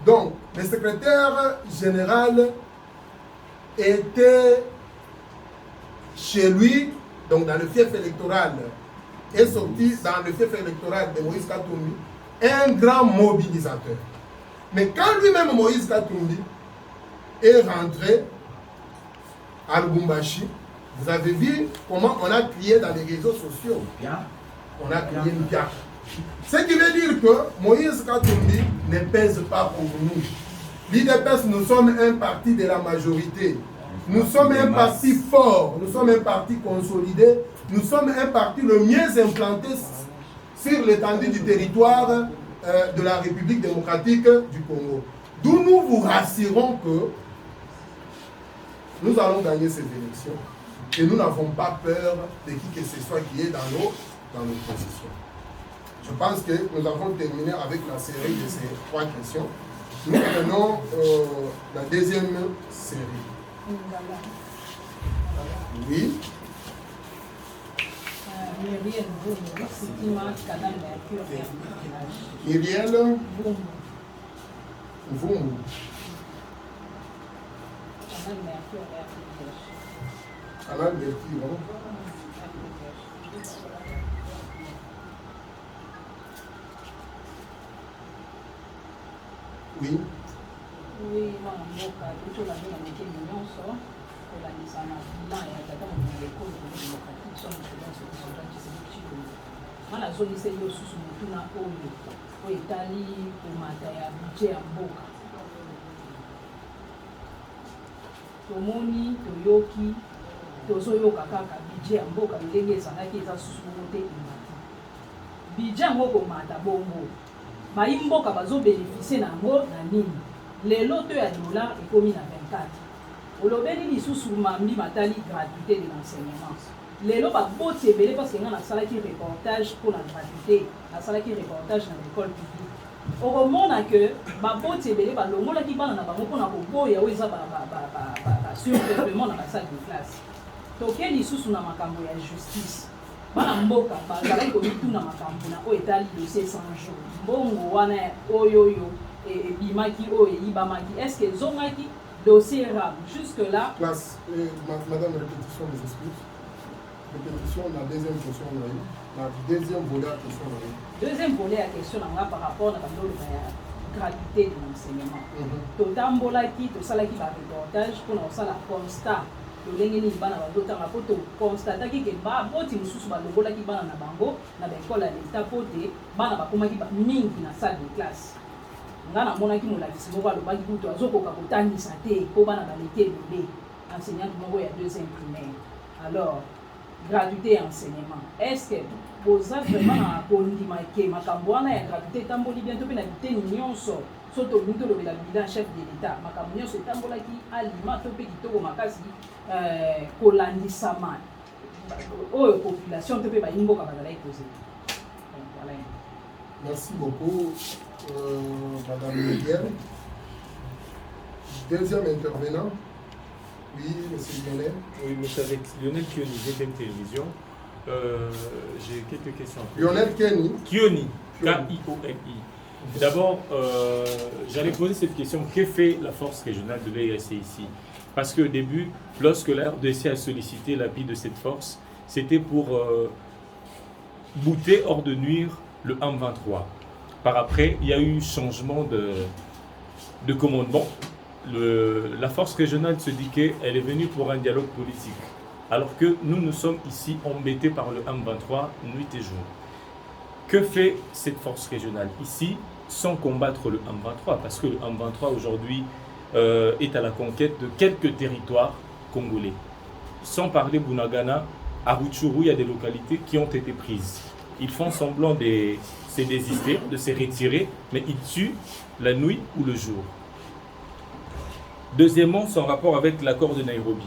Donc, le secrétaire général était chez lui, donc dans le fief électoral, est sorti dans le fief électoral de Moïse Katumbi, un grand mobilisateur. Mais quand lui-même, Moïse Katumbi, est rentré à Lubumbashi, vous avez vu comment on a crié dans les réseaux sociaux. On a crié une piaque. Ce qui veut dire que Moïse Katumbi ne pèse pas pour nous. L'IDPS, nous sommes un parti de la majorité. Nous sommes un parti fort, nous sommes un parti consolidé, nous sommes un parti le mieux implanté sur l'étendue du territoire de la République démocratique du Congo. D'où nous vous rassurons que nous allons gagner ces élections et nous n'avons pas peur de qui que ce soit qui est dans nos positions. Je pense que nous avons terminé avec la série de ces 3 questions. Nous prenons la deuxième série. Oui. Myriel Mvumbu. Canal Mercure. Oui. Oui, mboka tola na mekeni nyonso kolandisa na bilan ya tata mokonzi ya ekolo démocratique son excellence président Tshisekedi Tshilombo nga nazongisa yo susu motuna oyo etali komata ya budget ya mboka. Tomoni toyoki tozoyoka kaka budget ya mboka ndenge ezalaki eza susu moko te emati budget yango komata bongo bayi mboka bazobénéficie na yango na nini. Lelo to ya dollar ekomi na 24. Olobeli lisusu mambi matali gratuité de l'enseignement. Lelo baboti ebele parce que nga nasalaki reportage pour la gratuité, nasalaki reportage na l'école publique. Okomona que baboti ebele balongolaki bana na bango mpona koboya oyo eza surpeuplement na basale de classe. Toke lisusu na makambo ya justice. Bana mboka bazalaki komituna makambo na oyo etali dossier 100 jours. Mbongo wana oyoyo bimaki oyo eyibamaki. Est-ce que zongaki dossier RAM jusque-là? Classe, madame, répétition des excuses. Répétition, la deuxième question, la deuxième volet à question. Deuxième volet à question par rapport à la gratuité de l'enseignement. Totambolaki, tosalaki ba reportage pour la constat. Lolenge ni bana bazotanga po to constataki ke ba boti mususu balongolaki bana na bango na l'école ya l'État pote bana bakomaki mingi na salle de classe. Ngana monaki molakisi moko alobaki kutu azokoka kotangisa te po bana baleki ebele enseignante moko ya 2e primaire. Alors gratuité et enseignement, est-ce que vous avez vraiment kondimake makambo wana ya gratuité tamboli bientôt pe na biteni nyonso soto muto le bilan chef de l'État makambo nyonso tambolaki alima to pe kitoko makasi kolandisama oyo population to pe ba imboka bazalaki poser. Voilà. Merci beaucoup madame Miguel. Deuxième intervenant. Oui, monsieur Lionel. Oui, monsieur avec Lionel Kioni, GTM Télévision. J'ai quelques questions. Lionel Kioni. Kioni, K-I-O-N-I. D'abord, j'allais poser cette question. Que fait la force régionale de l'ARC ici? Parce qu'au début, lorsque la RDC a sollicité l'appui de cette force, c'était pour bouter hors de nuire le M23. Par après, il y a eu changement de commandement. La force régionale se dit qu'elle est venue pour un dialogue politique, alors que nous sommes ici embêtés par le M23 nuit et jour. Que fait cette force régionale ici sans combattre le M23? Parce que le M23 aujourd'hui est à la conquête de quelques territoires congolais. Sans parler Bunagana, à Rutshuru, il y a des localités qui ont été prises. Ils font semblant de se désister, de se retirer, mais ils tuent la nuit ou le jour. Deuxièmement, son rapport avec l'accord de Nairobi.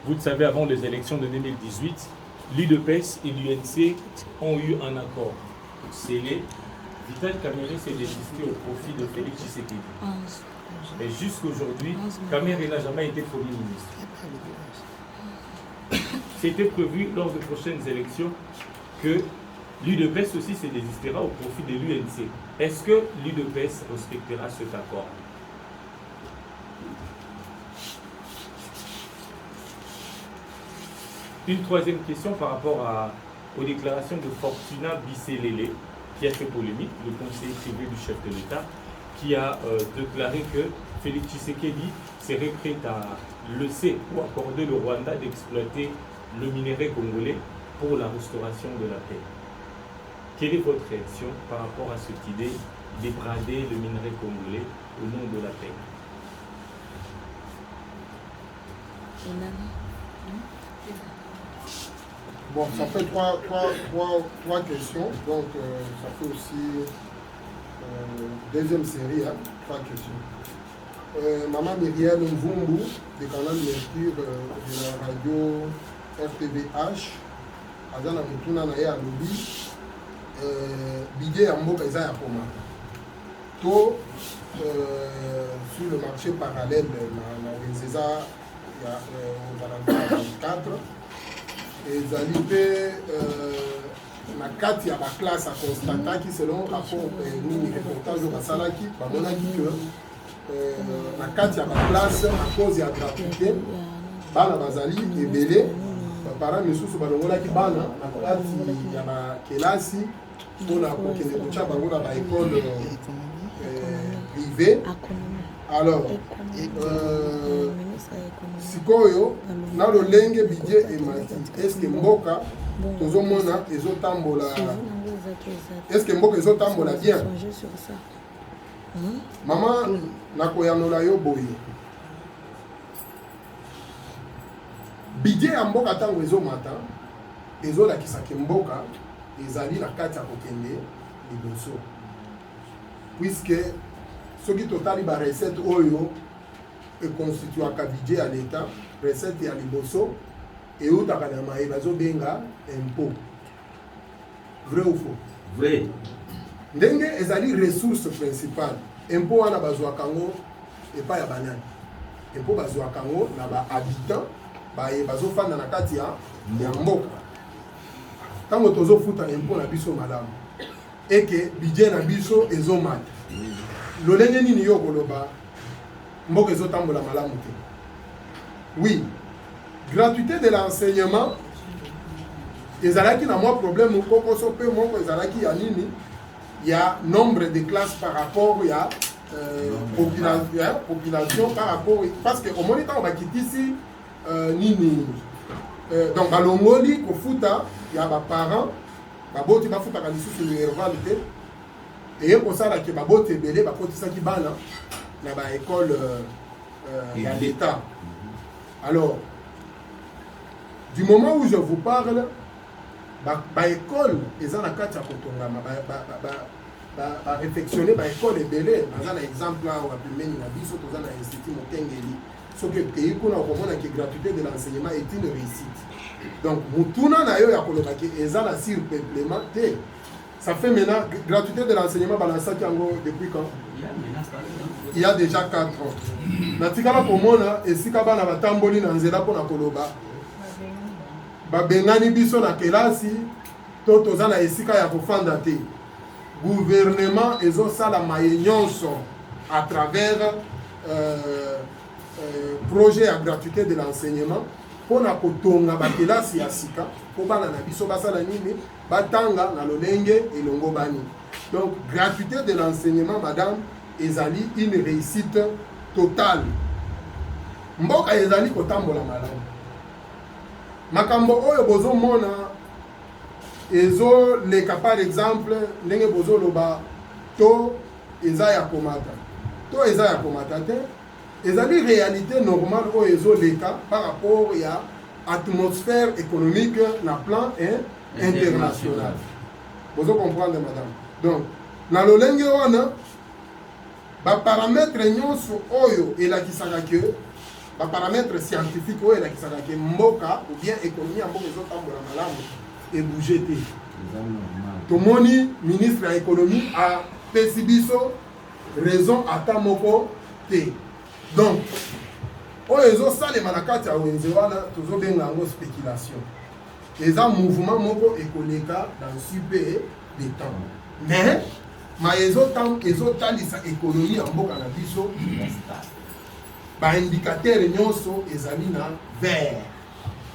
Vous le savez, avant les élections de 2018, l'UDPS et l'UNC ont eu un accord scellé. Vital Kamerhe s'est désisté au profit de Félix Tshisekedi. Et jusqu'aujourd'hui, Kamerhe n'a jamais été Premier ministre. C'était prévu lors des prochaines élections que l'UDPS aussi se désistera au profit de l'UNC. Est-ce que l'UDPS respectera cet accord? Une troisième question par rapport aux déclarations de Fortuna Bisselele, qui a fait polémique, le conseiller privé du chef de l'État, qui a déclaré que Félix Tshisekedi serait prêt à laisser ou accorder le Rwanda d'exploiter le minerai congolais pour la restauration de la paix. Quelle est votre réaction par rapport à cette idée de brader le minerai congolais au nom de la paix? Bon, ça fait trois questions, donc ça fait aussi deuxième série, hein, 3 questions. Maman Myriel Mvumbu, du canal Mercure de la radio RTVH, Azana Mutuna Naye Alobi, Bidé Amboka Eza Yakoma. Tout sur le marché parallèle, dans les ESA, il y a aux 24. Et Zalipé, la carte, il y a la classe à constater qui, selon le rapport, nous, reportage au Basalaki, on a dit que la carte, il y a la classe à cause de la gratuité, Bana Bazali et Belé, par exemple, nous sommes dans la Bana, la carte, il y a la classe, pour la école privée. Alors, sikoyo na lolenge budget emati, est-ce que mboka tozomona ezotambola, est-ce que mboka ezotambola bien? Mama nakoyanola yo boye, budget ya mboka tango ezomata ezolakisaka mboka ezali na kati ya kokende liboso, puisque soki totali ba recette oyo econstituaka budget ya l'État, recette ya liboso eutaka na maye bazobenga impôt. Vrai ou faux? Vrai. Ndenge ezali ressource principale, impôt wana bazwaka ngo epai ya banani? Impôt bazwaka ngo na ba habitants bazofanda na kati ya mboka. Tango tozofuta impôt na biso malamu eke budget na biso ezomata, lolenge nini yo koloba mboka ezotambola malamu te? Oui, gratuité de l'enseignement ezalaki na moi problème kokoso pe moko ezalaki ya nini, ya nombre de classes par rapport ya population par rapport, parce que au moins temps bakitisi nini donc balongoli kofuta ya ba parents baboti bafuta ka lisusu nerval te, et kosala ke baboti ebele bakotisaki bana na ba école ya l'État. Alors, du moment où je vous parle, ba école eza na kati ya kotongama, ba réfectionner ba école ebele. Naza na exemple là wa pemeni na biso toza na institut Mokengeli, soki pays kuna okomona ke gratuité de l'enseignement est une réussite. Donc mutuna na yo ya koloba ke eza na surpeuplement te. Ça fait maintenant gratuité de l'enseignement balansaki yango depuis quand? Il y a déjà 4 ans. Natikala komona esika bana batamboli na nzela pona koloba babengani biso na kelasi to toza na esika ya kofanda te. Gouvernement ezosala maye nyonso à travers projet à gratuité de l'enseignement mpona kotonga bakelasi ya sika mpo bana na biso basala nini batanga na lolenge elongo bani. Donc gratuité de l'enseignement madame ezali une réussite totale. Mboka ezali kotambola malamu. Makambo oyo bozomona ezo leka par exemple ndenge bozoloba to eza ya komata to eza ya komata te ezali réalité normale oyo ezo leka par rapport ya atmosphère économique na plan international. Bozo comprendre madame. Donc na lolenge wana ba paramètre nyonso oyo elakisaka ke ba paramètre scientifique oyo elakisaka ke mboka ou bien économie ya mboka ezotambola malamu ebouge te. Tomoni ministre ya économie a pesi biso raison ata moko te. Donc oyo ezosalema na kati ya wenze wana tozobenga yango spéculation. Eza mouvement moko ekoleka dans super de temps. Mais ma ezotalisa économie ya mboka na biso ba indicateur nyonso ezali na vert.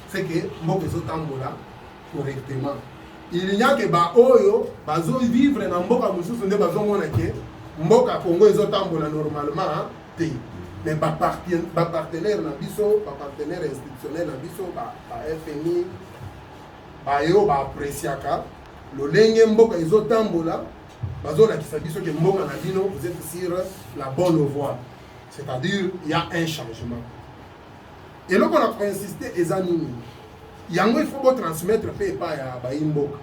C'est que mboka ezotambola correctement. Il n'y a que ba oyo bazo vivre na mboka mususu nde bazomona ke mboka Congo ezotambola normalement te. Mais ba partenaire na biso, ba partenaire institutionnel na biso, ba FMI, ba yo ba appréciaka lolenge mboka ezotambola bazolakisa biso ke mboka na bino vous êtes sur la bonne voie. C'est-à-dire il y a un changement. Et là on a insisté eza nini. Yango il faut transmettre pe pa ya ba imboka.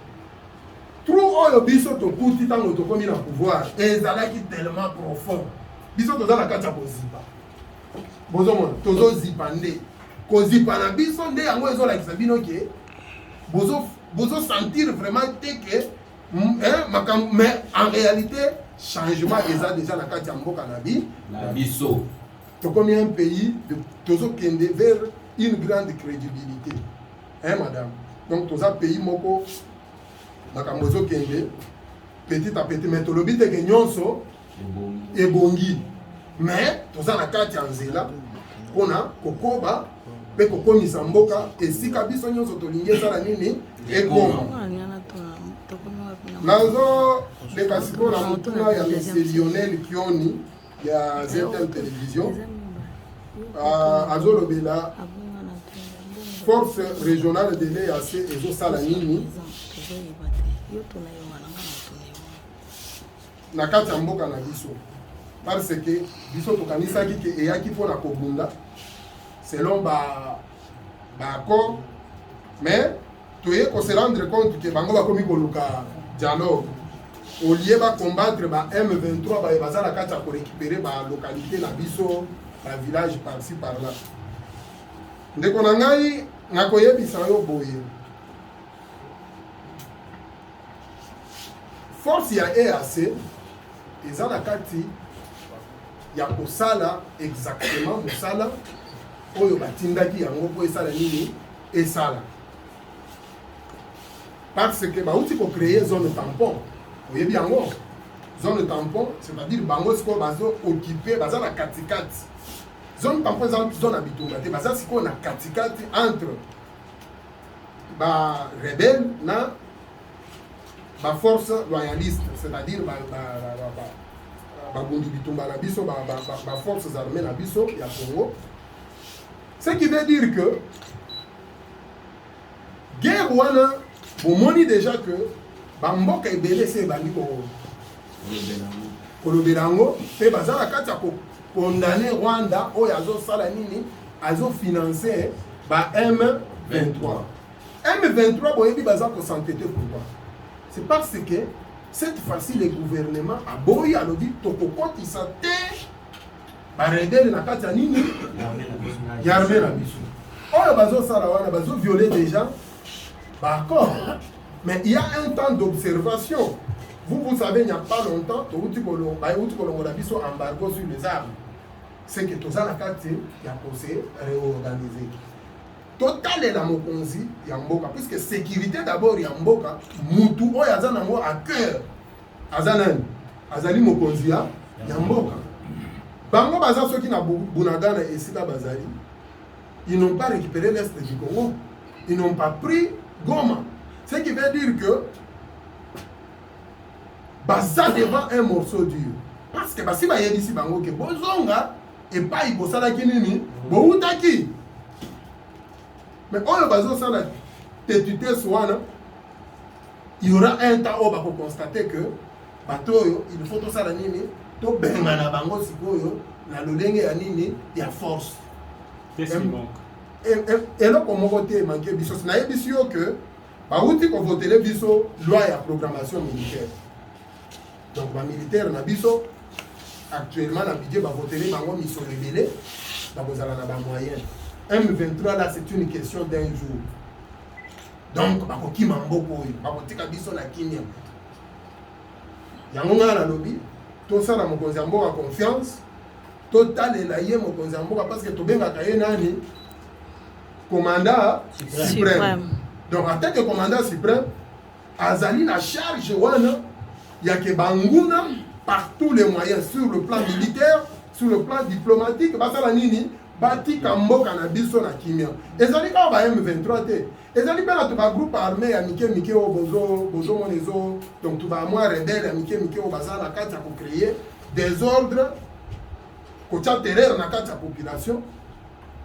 Trop oyo biso to kuti tango to komi na pouvoir ezalaki tellement profond. Biso to za na kati ya bozipa. Bozomona tozo zipande. Ko zipa na biso nde yango ezolakisa bino ke bozo sentir vraiment que mais en réalité changement eza déjà na kati ya mboka na biso. To komi un pays de tozo kende vers une grande crédibilité. Madame. Donc, tous les pays moko, makambozo kende, petit à petit, mais tout le but est que nyonso et bongi. Mais tous les nakati anzela, on a kokoba, pe kokomi samboka, et si kabiso nyonso tolinge sala nini, et koma. Nazo de kasiko na mutuna ya monsieur Lionel Kioni, ya ZTM Télévision, azolobela force régionale de l'EAC ezo sala nini na kati ya mboka na biso parce que biso tokanisaki ke eyaki mpona kobunda selon ba accord mais toye ko se rendre compte que bango bakomi koluka dialogue au lieu ba combattre ba M23 ba baza na kati ya ko récupérer ba localité na biso ba village par-ci par-là. Ndeko na ngai nakoyebisa yo boye force ya EAC eza na kati ya kosala exactement mosala oyo batindaki yango po esala nini esala parce que bauti ko créer zone tampon oyebi yango zone tampon c'est-à-dire bango siko bazo occuper baza na katikati. Zone tampon zone habitunga te baza siko na katikati entre ba rebelle na ba force loyaliste, c'est-à-dire ba bundu bitumba na biso ba forces armées na biso ya Congo. Ce qui veut dire que guerre wana bomoni déjà que ba mboka ebele se bandi ko kolobelango pe baza na kati ya ko condamner Rwanda oyo azosala nini azofinancer ba M23. M23 boyebi baza ko s'entêter pourquoi? C'est parce que cette fois-ci le gouvernement a boyi alobi tokokotisa te ba rebelle na kati ya nini yarmé na biso oyo bazosala wana bazo violer déjà ba accord. Mais il y a un temps d'observation. Vous savez, il n'y a pas longtemps, embargo sur les armes. C'est que tout ça, la carte, il y a posé, réorganisé. Total est la mokonzi, Yamboka, puisque sécurité d'abord, Yamboka, Moutou, Yazanamo à cœur. Azanan, Azali mokonzi, Yamboka. Bango Baza, ceux qui n'ont Bunagana et Sika Bazali, ils n'ont pas récupéré l'Est du Congo. Ils n'ont pas pris Goma. Ce qui veut dire que ça devant un morceau dur. Parce que si il y a ici, que Bozonga et pas Ibosala Kinini, Boutaki. Mais on va dire il y aura un temps où on va constater que il faut tout ça, tout bengana bango sikoyo na lolenge ya nini ya force. Qu'est-ce qui manque? Et là comme voter manquer biso na ebisio que ba outi ko voter biso loi ya programmation militaire. Donc ba militaire na biso actuellement na budget ba voter bango mission rebelle ba kozala na ba moyens. M23 là c'est une question d'un jour. Donc ba ko kima mboko oyo ba kotika biso na kimia. Yango nga na lobby tout ça na mokonzi ya mboka confiance total elaye mokonzi ya mboka parce que tobengaka ye nani commandant suprême. Donc en tant que commandant suprême azali na charge wana ya ke banguna par tous les moyens sur le plan militaire, sur le plan diplomatique basala nini batika mboka na biso na kimia. Ezali ka ba M23 te. Ezali pe na to ba groupe armé ya mike o bozo monezo donc to ba moi rebelle ya mike o bazala kati ya ko créer des ordres ko tia terreur na kati ya population.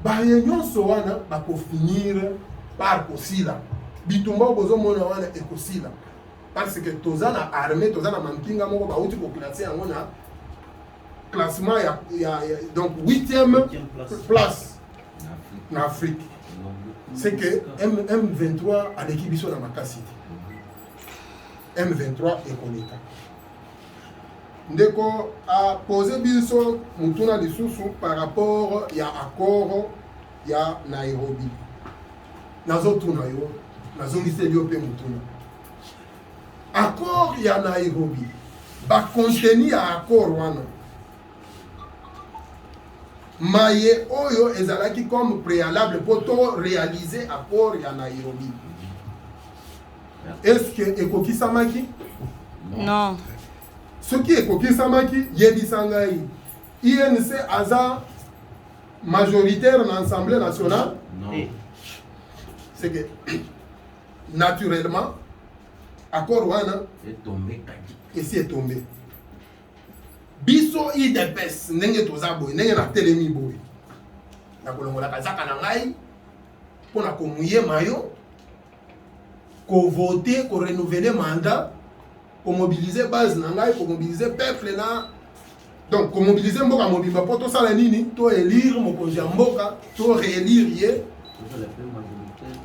Ba nyonso wana ba ko finir par kosila. Bitumba bozo mona wana e kosila. Parce que tozana armée, tozana mampinga moko ba uti ko classer yango na classement donc 8e place en Afrique. C'est que M23 a l'équipe sur la Makassi. M23 est connecté. Ndeko a posé biso mutuna lisusu par rapport à accord ya Nairobi. Nazo tuna yo, nazo liselio pe mutuna. Accord ya Nairobi. Ba contenu ya accord wana. Maye oyo ezalaki comme préalable pour réaliser accord ya Nairobi. Est-ce que ekoki samaki? Non. Ce qui ekoki samaki yebisangai. INC aza majoritaire dans l'Assemblée nationale? Non. C'est que naturellement accord wana est tombé. et si est tombé. Biso IDPS ndenge toza boy ndenge na telemi boy na kolongola kazaka na ngai pona ko muye mayo ko voter ko renouveler mandat ko mobiliser base na ngai ko mobiliser peuple na donc ko mobiliser mboka mobimba po to sala nini to élire mokonzi ya mboka to réélire ye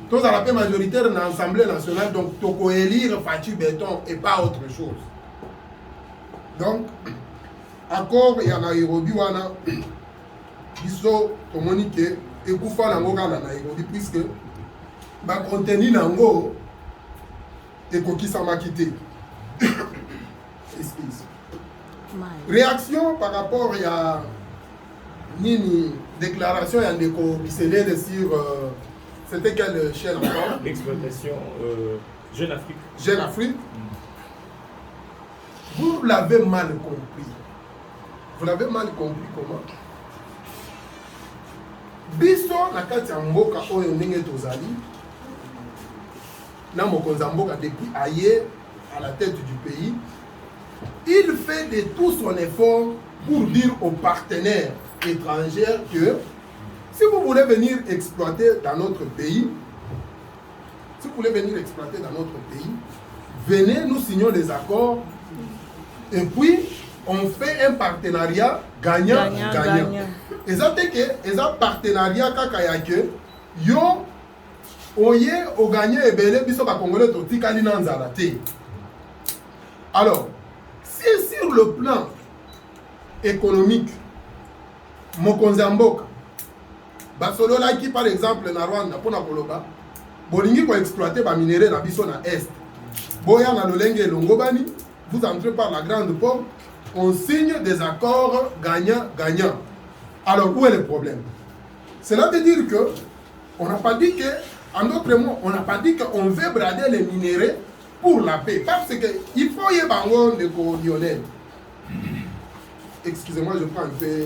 to za la paix majoritaire na Assemblée nationale donc to ko élire Fatou Béton et pas autre chose. Donc accord ya Nairobi wana biso tomoni ke ekufa nango kala na Nairobi puisque ba contenu nango ekokisamaki te. Excuse. Réaction par rapport à nini déclaration ya ndeko Biselele sur c'était quelle chaîne encore? L'exploitation Jeune Afrique. Jeune Afrique. Vous l'avez mal compris. Vous l'avez mal compris comment? Biso na kati ya mboka oyo ndenge tozali na mokonzi mboka depuis aye à la tête du pays, il fait de tout son effort pour dire aux partenaires étrangers que si vous voulez venir exploiter dans notre pays, venez, nous signons des accords et puis on fait un partenariat gagnant-gagnant. Et ça fait que un partenariat kakayake yo oye o gagné et belé biso ba congolais to tikali na nzala te. Alors, si sur le plan économique mokonzi mboka basolola qui par exemple na Rwanda pona koloba bolingi ko exploiter ba minerais na biso na est. Boya na lolenge longobani, vous entrez par la grande porte, on signe des accords gagnant-gagnant. Alors, où est le problème? Cela veut dire que on n'a pas dit que, en d'autres mots, on n'a pas dit qu'on veut brader les minéraux pour la paix. Parce qu'il faut y avoir des Lionel. Excusez-moi, je prends un peu.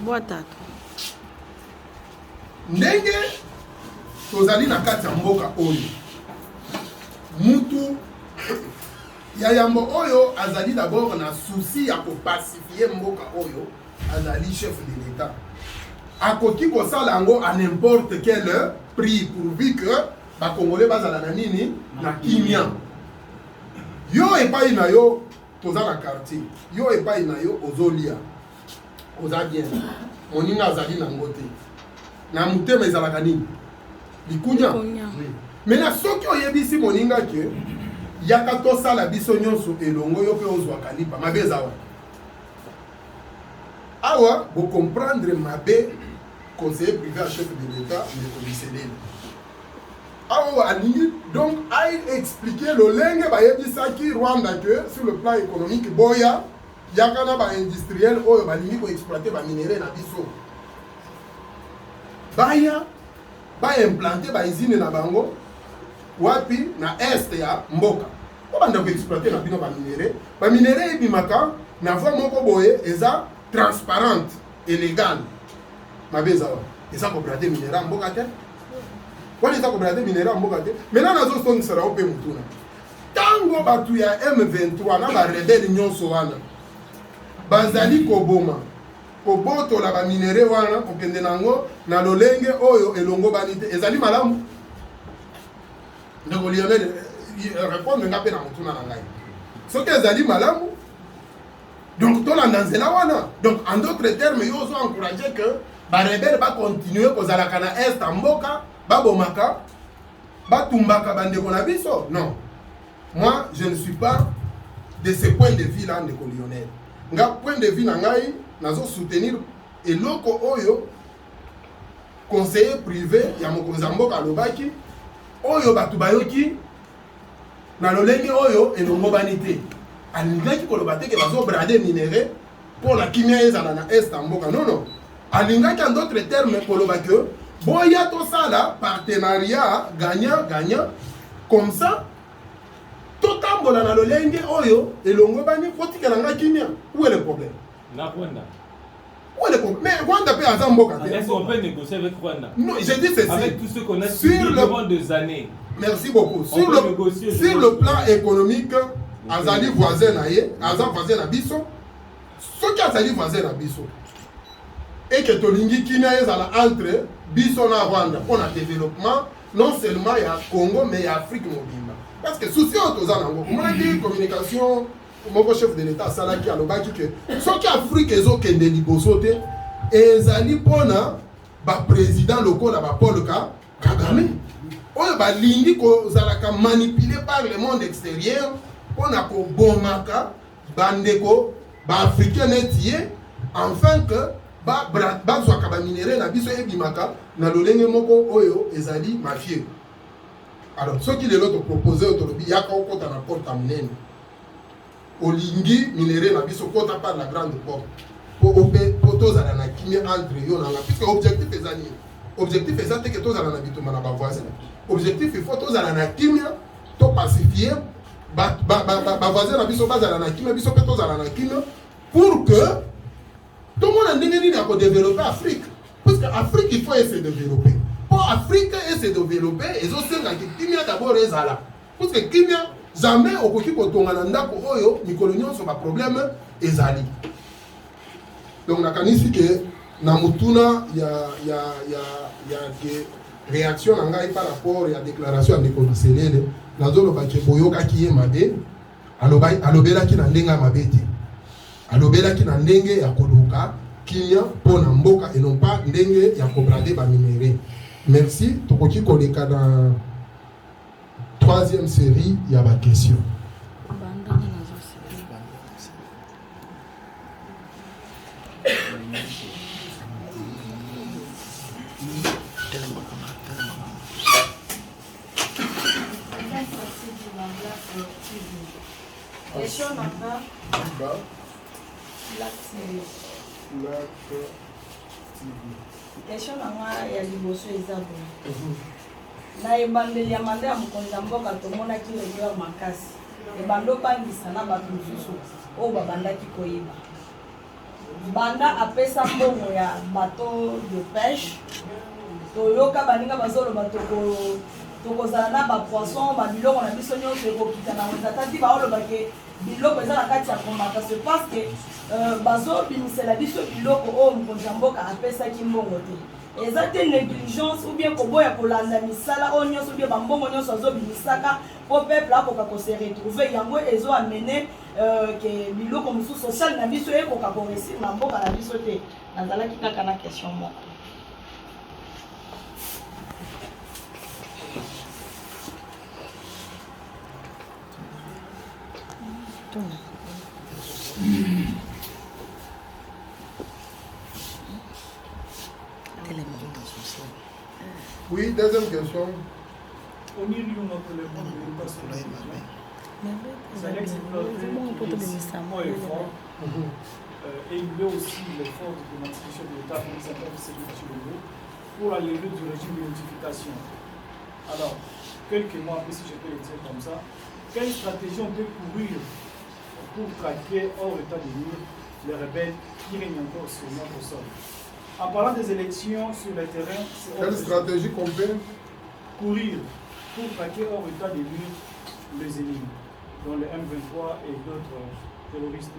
Boa tarde. ndenge tozali na kati ya mboka oyo mutu ya yambo oyo azali d'abord na souci ya kopacifie mboka oyo azali chef de l'État akoki kosala yango à n'importe quel prix pourvu que bakongolais bazala na nini na kimia yo epai na yo toza na quartier yo epai na yo ozolia oza bien moninga azali nango te na motema ezalaka nini likunya mais na soki oyebisi moninga ke yaka tosala biso nyonso elongo yo mpe ozwaka lipa mabe eza awa awa bocomprendre mabe conseiller privé à chef de l'État ndeko Biseleli awa alingi donc ail expliquer lolenge bayebisaki Rwanda que sur le plan économique boya yaka na baindustriel oyo balingi koexploite baminere na biso baya baimplante baizine na bango wapi na este ya mboka obanda koexploite na bino baminere ebimaka na voie moko boye eza transparente et légale mabe eza wa eza kobrate minere ya mboka te wana eza kobrate minere ya mboka te maintenant nazosongisela yo mpe motuna ntango bato ya M23 na barebele nyonso wana bazali koboma kobotola baminere wana kokende nango na lolenge oyo elongo bani te ezali malamu ndeko Lionel répondre nga mpe na motuna na ngai soki ezali malamu donc tolanda nzela wana donc en d'autres termes yo ozo encourager que barebele bacontinue kozalaka na est ya mboka babomaka batumbaka bandeko na biso non moi je ne suis pas de ce point de vue là ndeko Lionel nga point de vue na ngai nazo soutenir eloko oyo conseiller privé ya mokonzi ya mboka alobaki oyo bato bayoki na lolenge oyo elongo bani te alingaki koloba te ke bazobrade minere mpo na kimia ezala na est ya mboka non alingaki en d'autres termes koloba ke boya tosala partenariat gagnant comme ça totambola na lolenge oyo elongo bani kotikela nga kimia où est le problème na Rwanda. Où est le problème? Mais Rwanda peut avoir mboka. Est-ce qu'on peut négocier avec Rwanda? Non, j'ai dit ceci. Avec tout ce qu'on a subi durant des années. Merci beaucoup. Sur le plan économique, azali voisin na ye, azali voisin na biso. Ce qui azali voisin na biso. Et que tolingi kimia ezala entre biso na Rwanda pour le développement non seulement ya Congo mais ya Afrique mobimba. Parce que souci otoza nango. On a dit communication mon chef de l'État salaki alobaki que soki Afrique ezokende liboso te ezali mpona baprésident lokola Paul Kagame oyo balingi kozalaka manipulé par le monde extérieur mpona kobomaka bandeko baafricain neti ye afin que bazwaka baminere na biso ebimaka na lolenge moko oyo ezali mafie. Alors soki lelo topropose oyo tolobi yaka okota na porte ya monene olingi minere na biso kota par la grande porte po tozala na kimia entre yo nanga puisque objectif eza nini objectif eza te ke tozala na bituma na bavoisin objectif il faut tozala na kimia to pacifier bavoisin na biso bazala na kimia biso mpe tozala na kimia pour que tomona ndenge nini ya kodévelopper Afrique parce que Afrique il faut essayer de développer pour Afrique essayer de développer ezosengaki kimia d'abord ezala parce que kimia jamais okoki kotonga na ndako oyo mikolo nyonso ba problème ezali. Donc nakanisi ke na mutuna ya ke réaction na ngai par rapport ya déclaration ya ndeko Biselele nazoloba ke boyokaki ye mabe alobelaki na ndenge ya mabe te alobelaki na ndenge ya koluka kimia mpo na mboka et non pas ndenge ya kobrade baminere. Merci tokoki koleka na troisième série, il y a ma question. Question ya liboso eza bon. Na ebandeli ya manda ya mokonzi ya mboka tomonaki régleur makasi ebando bangisa na bato mosusu oyo babandaki koyeba banda apesa mbongo ya bateau de pêche toyoka baninga bazoloba tokozala na bapoisson babiloko na biso nyonso ekokita na wenza tati baolobake biloko eza na kati ya komata se parce que bazobimisela biso biloko oyo mokonzi ya mboka apesaki mbongo te eza te négligence ou bien koboya kolanda misala oyo nyonso bien bambongo nyonso azobimisaka po peuple akoka kose retrouve yango ezoamene ke biloko mosusu social na biso ekoka koresir na mboka na biso te nazalaki kaka na question moko. Oui, deuxième question. On y lui notre téléphone, c'est un exploité effort et il veut aussi l'effort de l'institution de l'État pour s'appelle sécurité pour la levée du régime de notification. Alors, quelques mois après, si je peux le dire comme ça, quelle stratégie on peut courir pour traquer hors état de nuire les rebelles qui règnent encore sur notre sol? En parlant des élections sur le terrain, quelle stratégie qu'on peut courir pour traquer hors état de nuire les ennemis, dont le M23 et d'autres terroristes?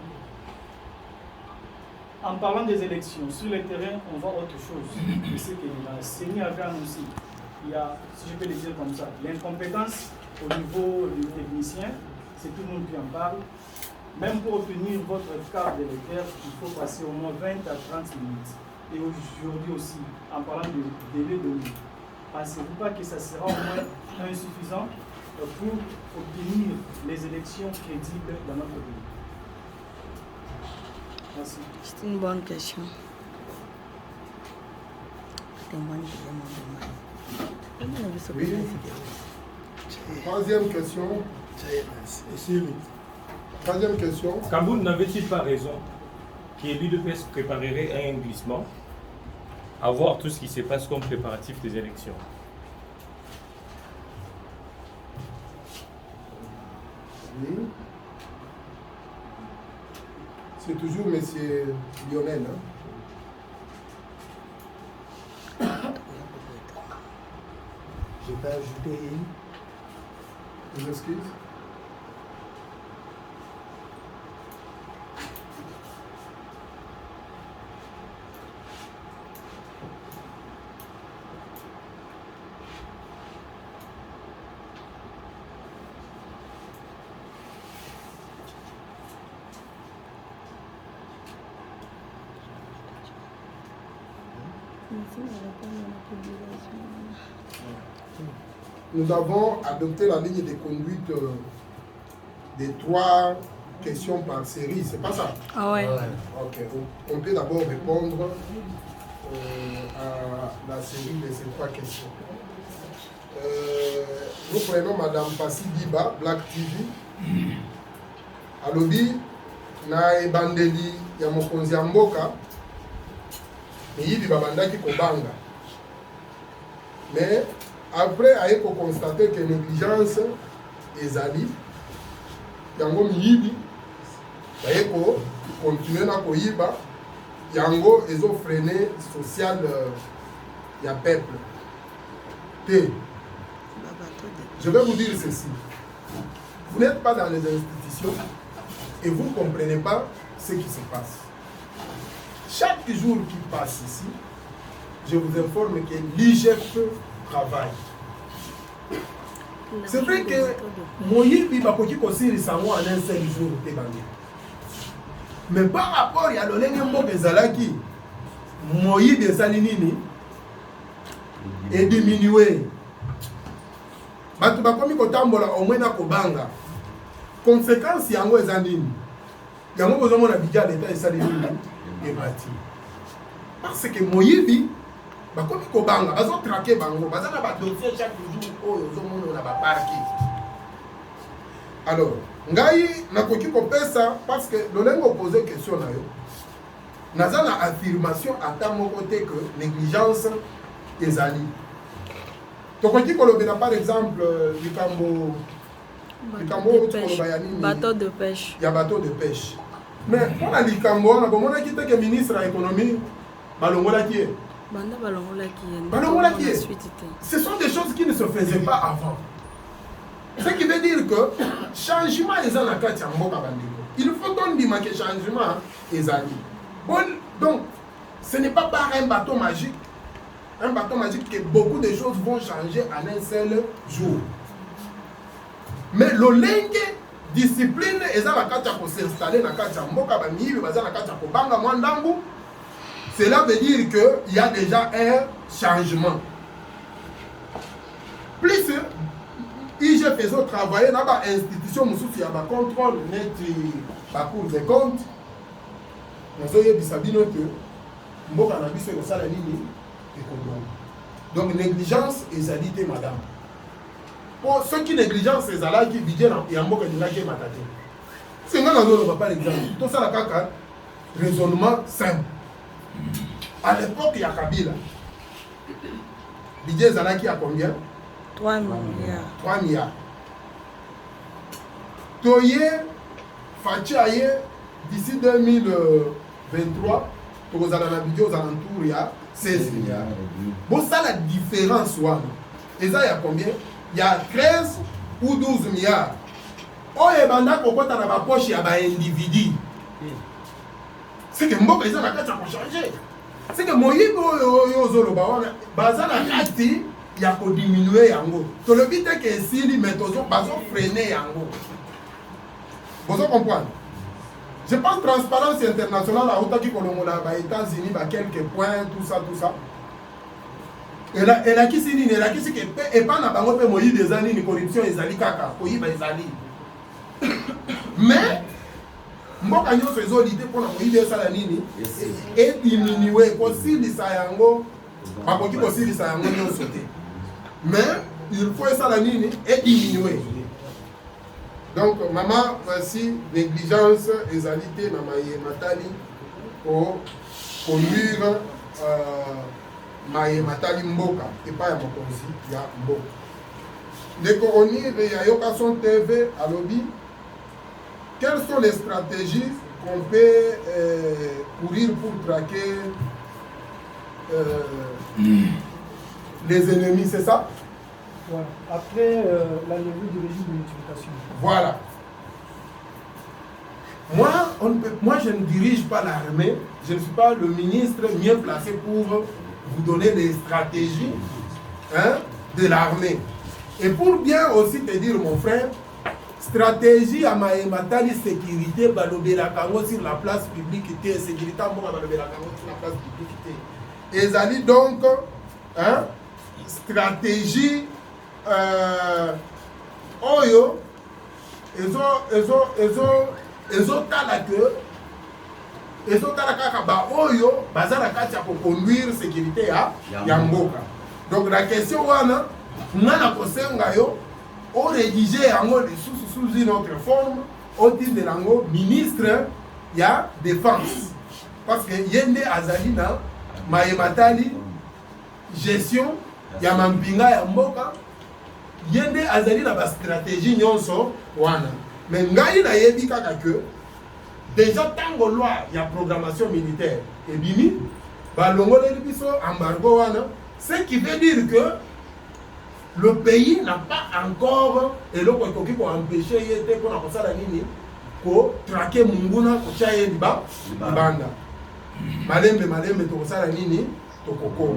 En parlant des élections, sur le terrain, on voit autre chose. Je sais que la CENI avait annoncé, il y a, si je peux le dire comme ça, l'incompétence au niveau du technicien, c'est tout le monde qui en parle. Même pour obtenir votre carte d'électeur, il faut passer au moins 20 à 30 minutes. Et aujourd'hui aussi, en parlant de délai de nuit, pensez-vous pas que ça sera au moins insuffisant pour obtenir les élections crédibles dans notre pays? Merci. C'est une bonne question. Oui. Troisième question. Troisième question. Kaboul n'avait-il pas raison que l'UDPS préparerait un glissement à voir tout ce qui se passe comme préparatif des élections? Oui. C'est toujours M. Lionel. Hein? Je peux ajouter une excuse. Nous avons adopté la ligne de conduite des 3 questions par série, c'est pas ça? Ah ouais. Ok, on peut d'abord répondre à la série de ces 3 questions. Nous prenons Madame Passi Diba, Black TV. Alobi, na ebandeli ya mokonzi ya mboka, miyibi babandaki kobanga. Mais après, il faut constater que négligence est ali. Yango miyibi, il faut continuer à koyiba. Yango, ils ont freiné social y a peuple. Je vais vous dire ceci. Vous n'êtes pas dans les institutions et vous ne comprenez pas ce qui se passe. Chaque jour qui passe ici, je vous informe que l'IGF travaille. C'est vrai que Moïbi Bakoki Kosiri Sango en un seul jour. Mais par rapport à l'Olengembo Bezalaki, Moïbi Salinini est diminué. Batu bakomi kotambola au moins na kobanga. Conséquence yango ezandini. Yango bozomo na bidja l'état et salinini et bati. Parce que Moïbi bakomi kobanga, bazo traquer bango, bazana ba dossier chaque jour oyo zomo na ba parki. Alors, ngai nakoki kopesa parce que lolengo poser question na yo. Nazana affirmation ata moko te que négligence ezali. Tokoki kolobela par exemple bateau de pêche. Il y a bateau de pêche. Mais on a likambo na bomona ki te que ministre de l'économie balongola ki Ce sont des choses qui ne se faisaient pas avant. Ce qui veut dire que changement est dans la carte. Il faut qu'on dise que changement est allé. Bon, donc, ce n'est pas par un bâton magique. Un bâton magique que beaucoup de choses vont changer en un seul jour. Mais le lingue discipline est dans la carte pour s'installer dans la carte. Cela veut dire qu'il y a déjà un changement. Plus IG faisait travailler dans l'institution, il y a un contrôle net la Cour des comptes. Donc, négligence et zalité, madame. Pour ceux qui négligence, c'est là qui vivent dans le monde de la guerre. C'est un pas l'exemple. Tout ça, la raisonnement simple. À l'époque, il y a Kabila. Budget Zalaki a combien? 3 milliards. 3 milliards. Toye, Fachaye, d'ici 2023, pour les alentours, il y a 16 milliards. Bon, ça, la différence, et ça, il y a combien? Il y a 13 ou 12 milliards. Oh, et banda, pourquoi tu as ma poche, il y a un individu. C'est que moi, les gens, la changer. C'est que moi, il y a pour diminuer yango. Tout le but est que si les méthodes sont freiner yango. Vous comprenez? Je pense que transparence internationale à Otaki Kolongola, aux États-Unis, quelques points, tout ça. Et là, qui s'est dit, et là, qui s'est dit, et pas n'a pas fait moyen des années de corruption, et zali kaka, pour y aller. Mais, moi, quand je fais l'idée pour la moyen des salanini, et diminuer, aussi les sayango, pas pour qui aussi les sayango n'ont sauté. Mais, il faut ça la ligne et diminuer. Donc, maman, voici négligence et zalité, maman et matali, pour conduire matali mboka, et pas à mon conseil, il y a mboka. Les coronis, il y a Yokason TV à lobby. Quelles sont les stratégies qu'on peut courir pour traquer les ennemis, c'est ça? Voilà. Après la levée du régime de notification. Voilà. Moi, je ne dirige pas l'armée. Je ne suis pas le ministre mieux placé pour vous donner des stratégies de l'armée. Et pour bien aussi te dire, mon frère, stratégie à Maïmatali sécurité, balobela kango sur la place publique, sécurité à balobela kango sur la place publique. Et ça dit donc, stratégie oyo, oyo, bazala kati pour conduire sécurité à Yamboka. Donc la question wana, nana kosenga yo, on rédigeait sous une autre forme, au titre de l'ango ministre, il y a défense. Parce que yende azalina, Maïmatali, gestion, il y a Mampinga ya Mboka, yende azalina ba stratégie nyonso wana. Mais ngai na yebi kaka que déjà tango loi, il y a programmation militaire. Et bimi, balongo le biso embargo wana, ce qui veut dire que le pays n'a pas encore et le qui pour empêcher yete pour na kosala nini ko traquer munguna ko chaye liba banda malembe to kosala nini to koko.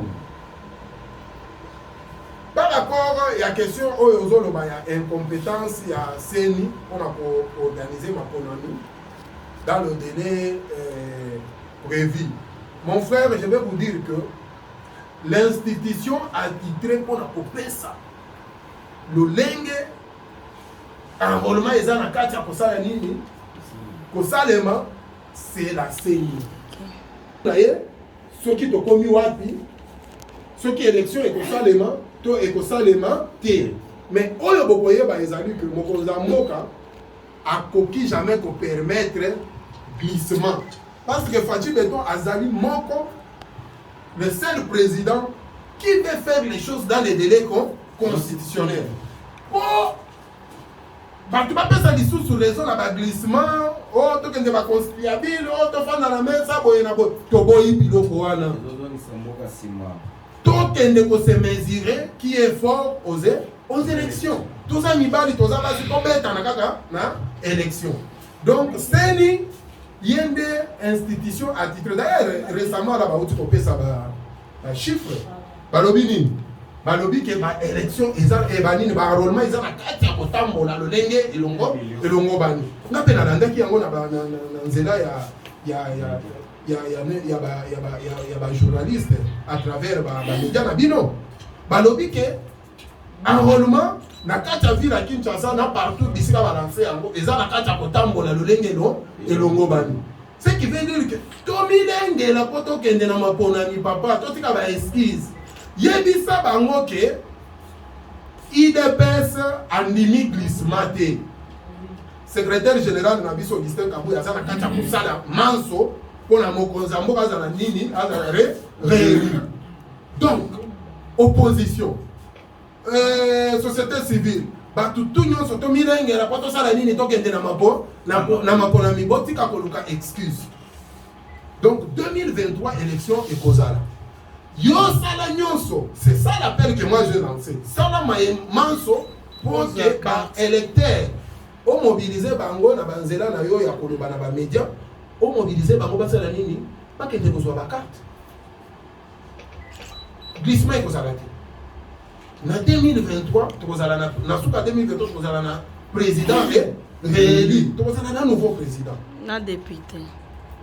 Par rapport à la question il y a incompétence, il y a CENI pour organiser ma colonie dans le délai prévu. Mon frère, je vais vous dire que l'institution a titré pour la COPESA. Le lingue, enrôlement est dans la carte à Kosala Nini. Kosalema, c'est la CENI. Vous voyez, ceux qui ont commis Wapi, ceux qui élection et Kosalema, to et Kosalema, T. Mais oyo bokoye ba ezali que mokonza moka a coquille jamais qu'on permettre glissement. Parce que Fachi Beton Azali Moko, le seul président qui veut faire les choses dans les délais constitutionnels. Pour bato bapesa lisusu raison na baglissement oyo tokende baconciliabile oyo tofanda na mesa boye na boye toboyi biloko wana tokende kose mesurer qui est fort aux élections toza mibali toza basi tobetana kaka na élection donc seni yende institution attitré d'ailleurs récemment là bauti kopesa ba chiffre balobi nini balobi ke ba élection eza ebanini ba enrôlement eza na kati ya kotambola lolenge elongo bani nga pe nalandaki yango na nzela ya ba journaliste à travers ba média na bino balobi ke enrôlement na kati ya ville ya Kinshasa na partout bisika balancer yango eza na kati ya kotambola lolenge elongo bani ce qui veut dire que tomilengela po tokende na maponami papa totika ba esquisse yebisa bango ke IDPS andimi glissement te secrétaire général na biso Augustin Kabuya aza na kati ya kosala manso mpona mokonzi ya mboka azala nini azala réélu donc opposition société civile bato tu nyonso tomilengela po tosala nini tokende na maponami botika koluka excuse donc 2023 élection ekozala yo sala nyonso c'est ça l'appel que moi j'ai lancé sala manso pour que ba électeur o mobiliser bango na banzela na yo ya koloba na ba média o mobiliser bango basala nini bakende kozwa ba carte glissement ekozala te na 2023 tokozala na suka 2023 tokozala na président réélu tokozala na nouveau président na député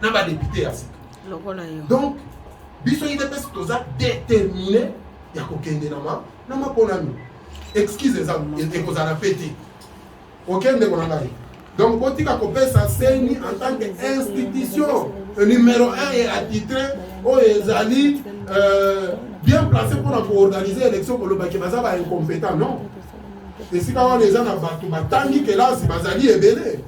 na ba député ya sika lokola yo donc biso IDPS toza déterminé ya kokende na maponami excuse ekozala pete okende kona ngai donc botika kopesa seni en tant que institution numéro 1 et attitré oyo ezali bien placé mpona koorganiser élection kolobaki baza ba incompétent non esika wana eza na bato batangi kelasi bazali ebele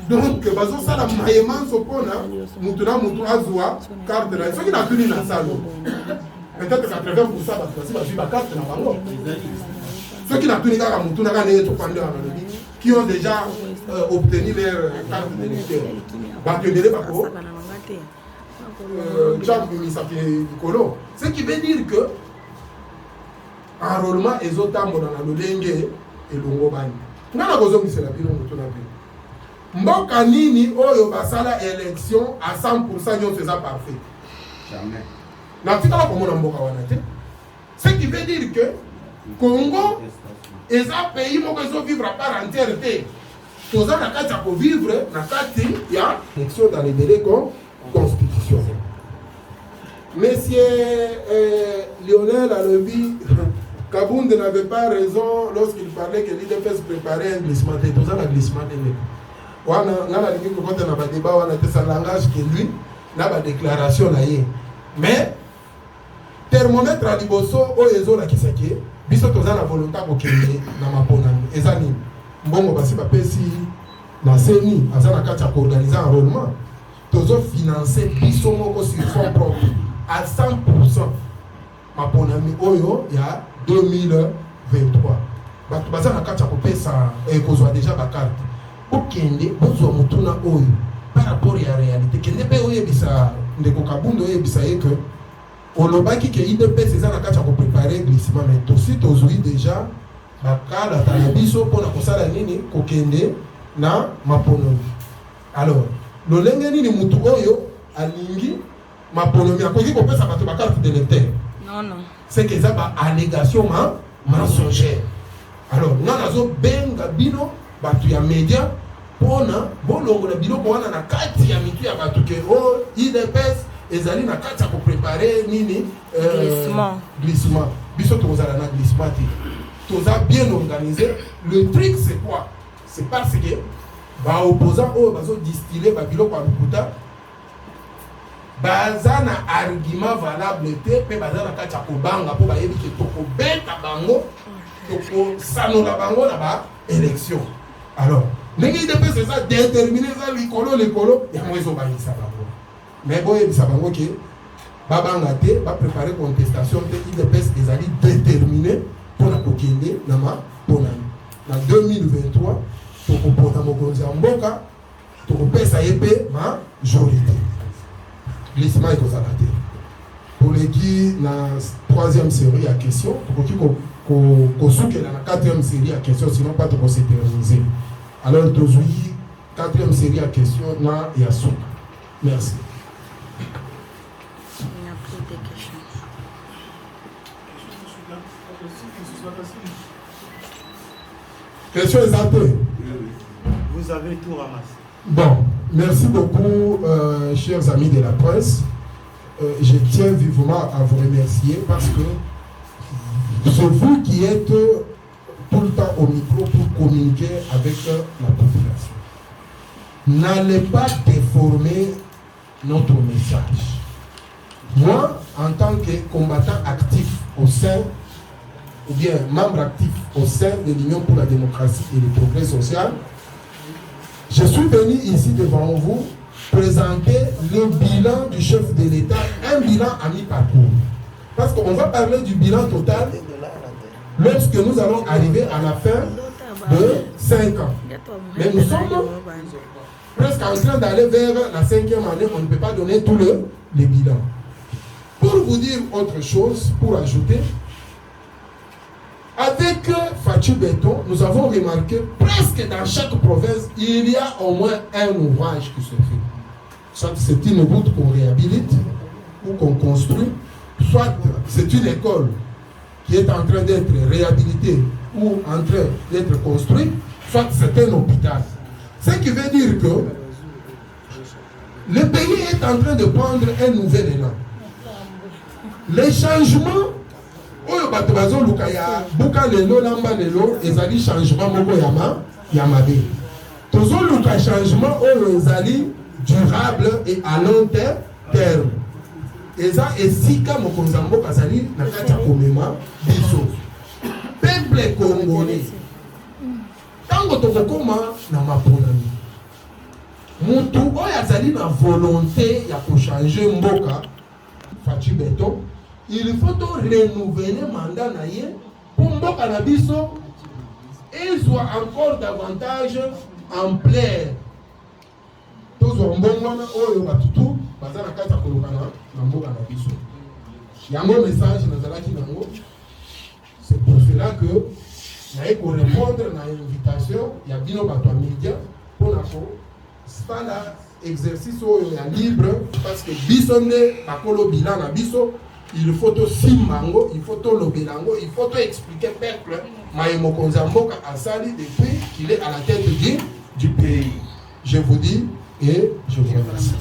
donc bazosala mayemanso mpona mutu na mutu azwa carte na soki natuni na salo peut-être 80% bato basi bazwi bakarte na bango soki natuni kaka mutu naka ndenge tofande wana lobi qui ont déjà obtenu leur carte d'électeur bato ebele bako tchabimisaki likolo ce qui veut dire que enrôlement ezotambola na lolenge elongo bani nga na kozongisela bino moto na bino mboka nini oyo basala élection à 100% nyonso eza parfait jamais natikala komona mboka wana te ce qui veut dire que Congo eza pays moko ezovivre à part entière te toza na kati ya kovivre na kati ya élection dans les délais constitution monsieur Lionel alobi Kabunde n'avait pas raison lorsqu'il parlait que l'IDPS préparait un glissement te toza na glissement te wana ngana lingi kokota na badeba wana te sa langage que lui na ba déclaration na ye mais thermomètre à liboso oyo ezolakisa ke biso toza na volonté kokende na maponami eza nini mbongo basi bapesi na seni aza na kati ya koorganize enrôlement tozofinancer biso moko sur fonds propre à 100% maponami oyo ya 2023 bato baza na kati ya kopesa kozwa déjà bakarte okende bozwa mutuna oyo par rapport ya réalité kende pe oyebisa ndeko Kabunde oyebisa ye que olobaki ke IDPS eza na kati ya kopréparer glissement mais tosi tozwi déjà bakala tala biso mpona kosala nini kokende na maponami alors lolenge nini mutu oyo alingi maponami akoki kopesa bato bakarte d'électeur non c'est que eza ba allégation mensongère alors nga nazobenga bino bato ya média mpona bolongola biloko wana na kati ya mitu ya bato ke o IDPS ezali na kati ya kopréparer nini glissement biso tokozala na glissement te toza bien organisé le truc c'est quoi c'est parce que baopposant oyo bazodistille babiloko ya lokuta baza na argument valable te mpe baza na kati ya kobanga mpo bayebi ke tokobeta bango tokosanola bango na baélection alors ndenge IDPS eza déterminé eza likolo yango ezobangisa bango mais boyebisa bango ke babanga te bapréparer contestation te IDPS ezali déterminé mpona kokende na maponami na 2023 tokopona mokonzi ya mboka tokopesa ye mpe majorité glissement ekozala te toleki na 3e série ya question tokoki kosukela na 4e série ya question sinon pas tokoséterniser alors tozwi 4e série ya question na ya suka merci. Question exacte. Vous avez tout ramassé. Bon, merci beaucoup, chers amis de la presse. Je tiens vivement à vous remercier parce que c'est vous qui êtes tout le temps au micro pour communiquer avec la population. N'allez pas déformer notre message. Moi, en tant que combattant actif au sein, ou bien membre actif au sein de l'Union pour la démocratie et le progrès social, je suis venu ici devant vous présenter le bilan du chef de l'État, un bilan à mi-parcours. Parce qu'on va parler du bilan total lorsque nous allons arriver à la fin de 5 ans. Mais nous sommes presque en train d'aller vers la 5e année, on ne peut pas donner tout le bilan. Pour vous dire autre chose, pour ajouter, avec Fatou Béton, nous avons remarqué presque dans chaque province, il y a au moins un ouvrage qui se fait. Soit c'est une route qu'on réhabilite ou qu'on construit, soit c'est une école qui est en train d'être réhabilitée ou en train d'être construite, soit c'est un hôpital. Ce qui veut dire que le pays est en train de prendre un nouvel élan. Les changements, oyo bato bazoluka ya buka lelo lamba lelo ezali changement moko ya mabe. Tozoluka changement oyo ezali durable et à long terme. Eza esika mokonzi ya mboka azali na kati ya komema biso. Peuple congolais. Tango tokokoma na maponami. Mutu oyo azali na volonté ya kochange mboka Fatou Béton, il faut renouveler le mandat pour mboka na biso et soit encore davantage en plaire. Tous les mbongwana oyo batutu baza na kati ya koloka na mboka na biso. Yango message nazalaki nango. C'est pour cela que naye ko répondre na invitation ya bino bato ya média pour na ko spala exercice oyo ya libre parce que biso nde bakolo bilan na biso. Il faut tout simango, il faut tout lobelango, il faut tout expliquer peuple. Maï Mokonzi ya mboka asali depuis qu'il est à la tête du pays. Je vous dis et je vous remercie.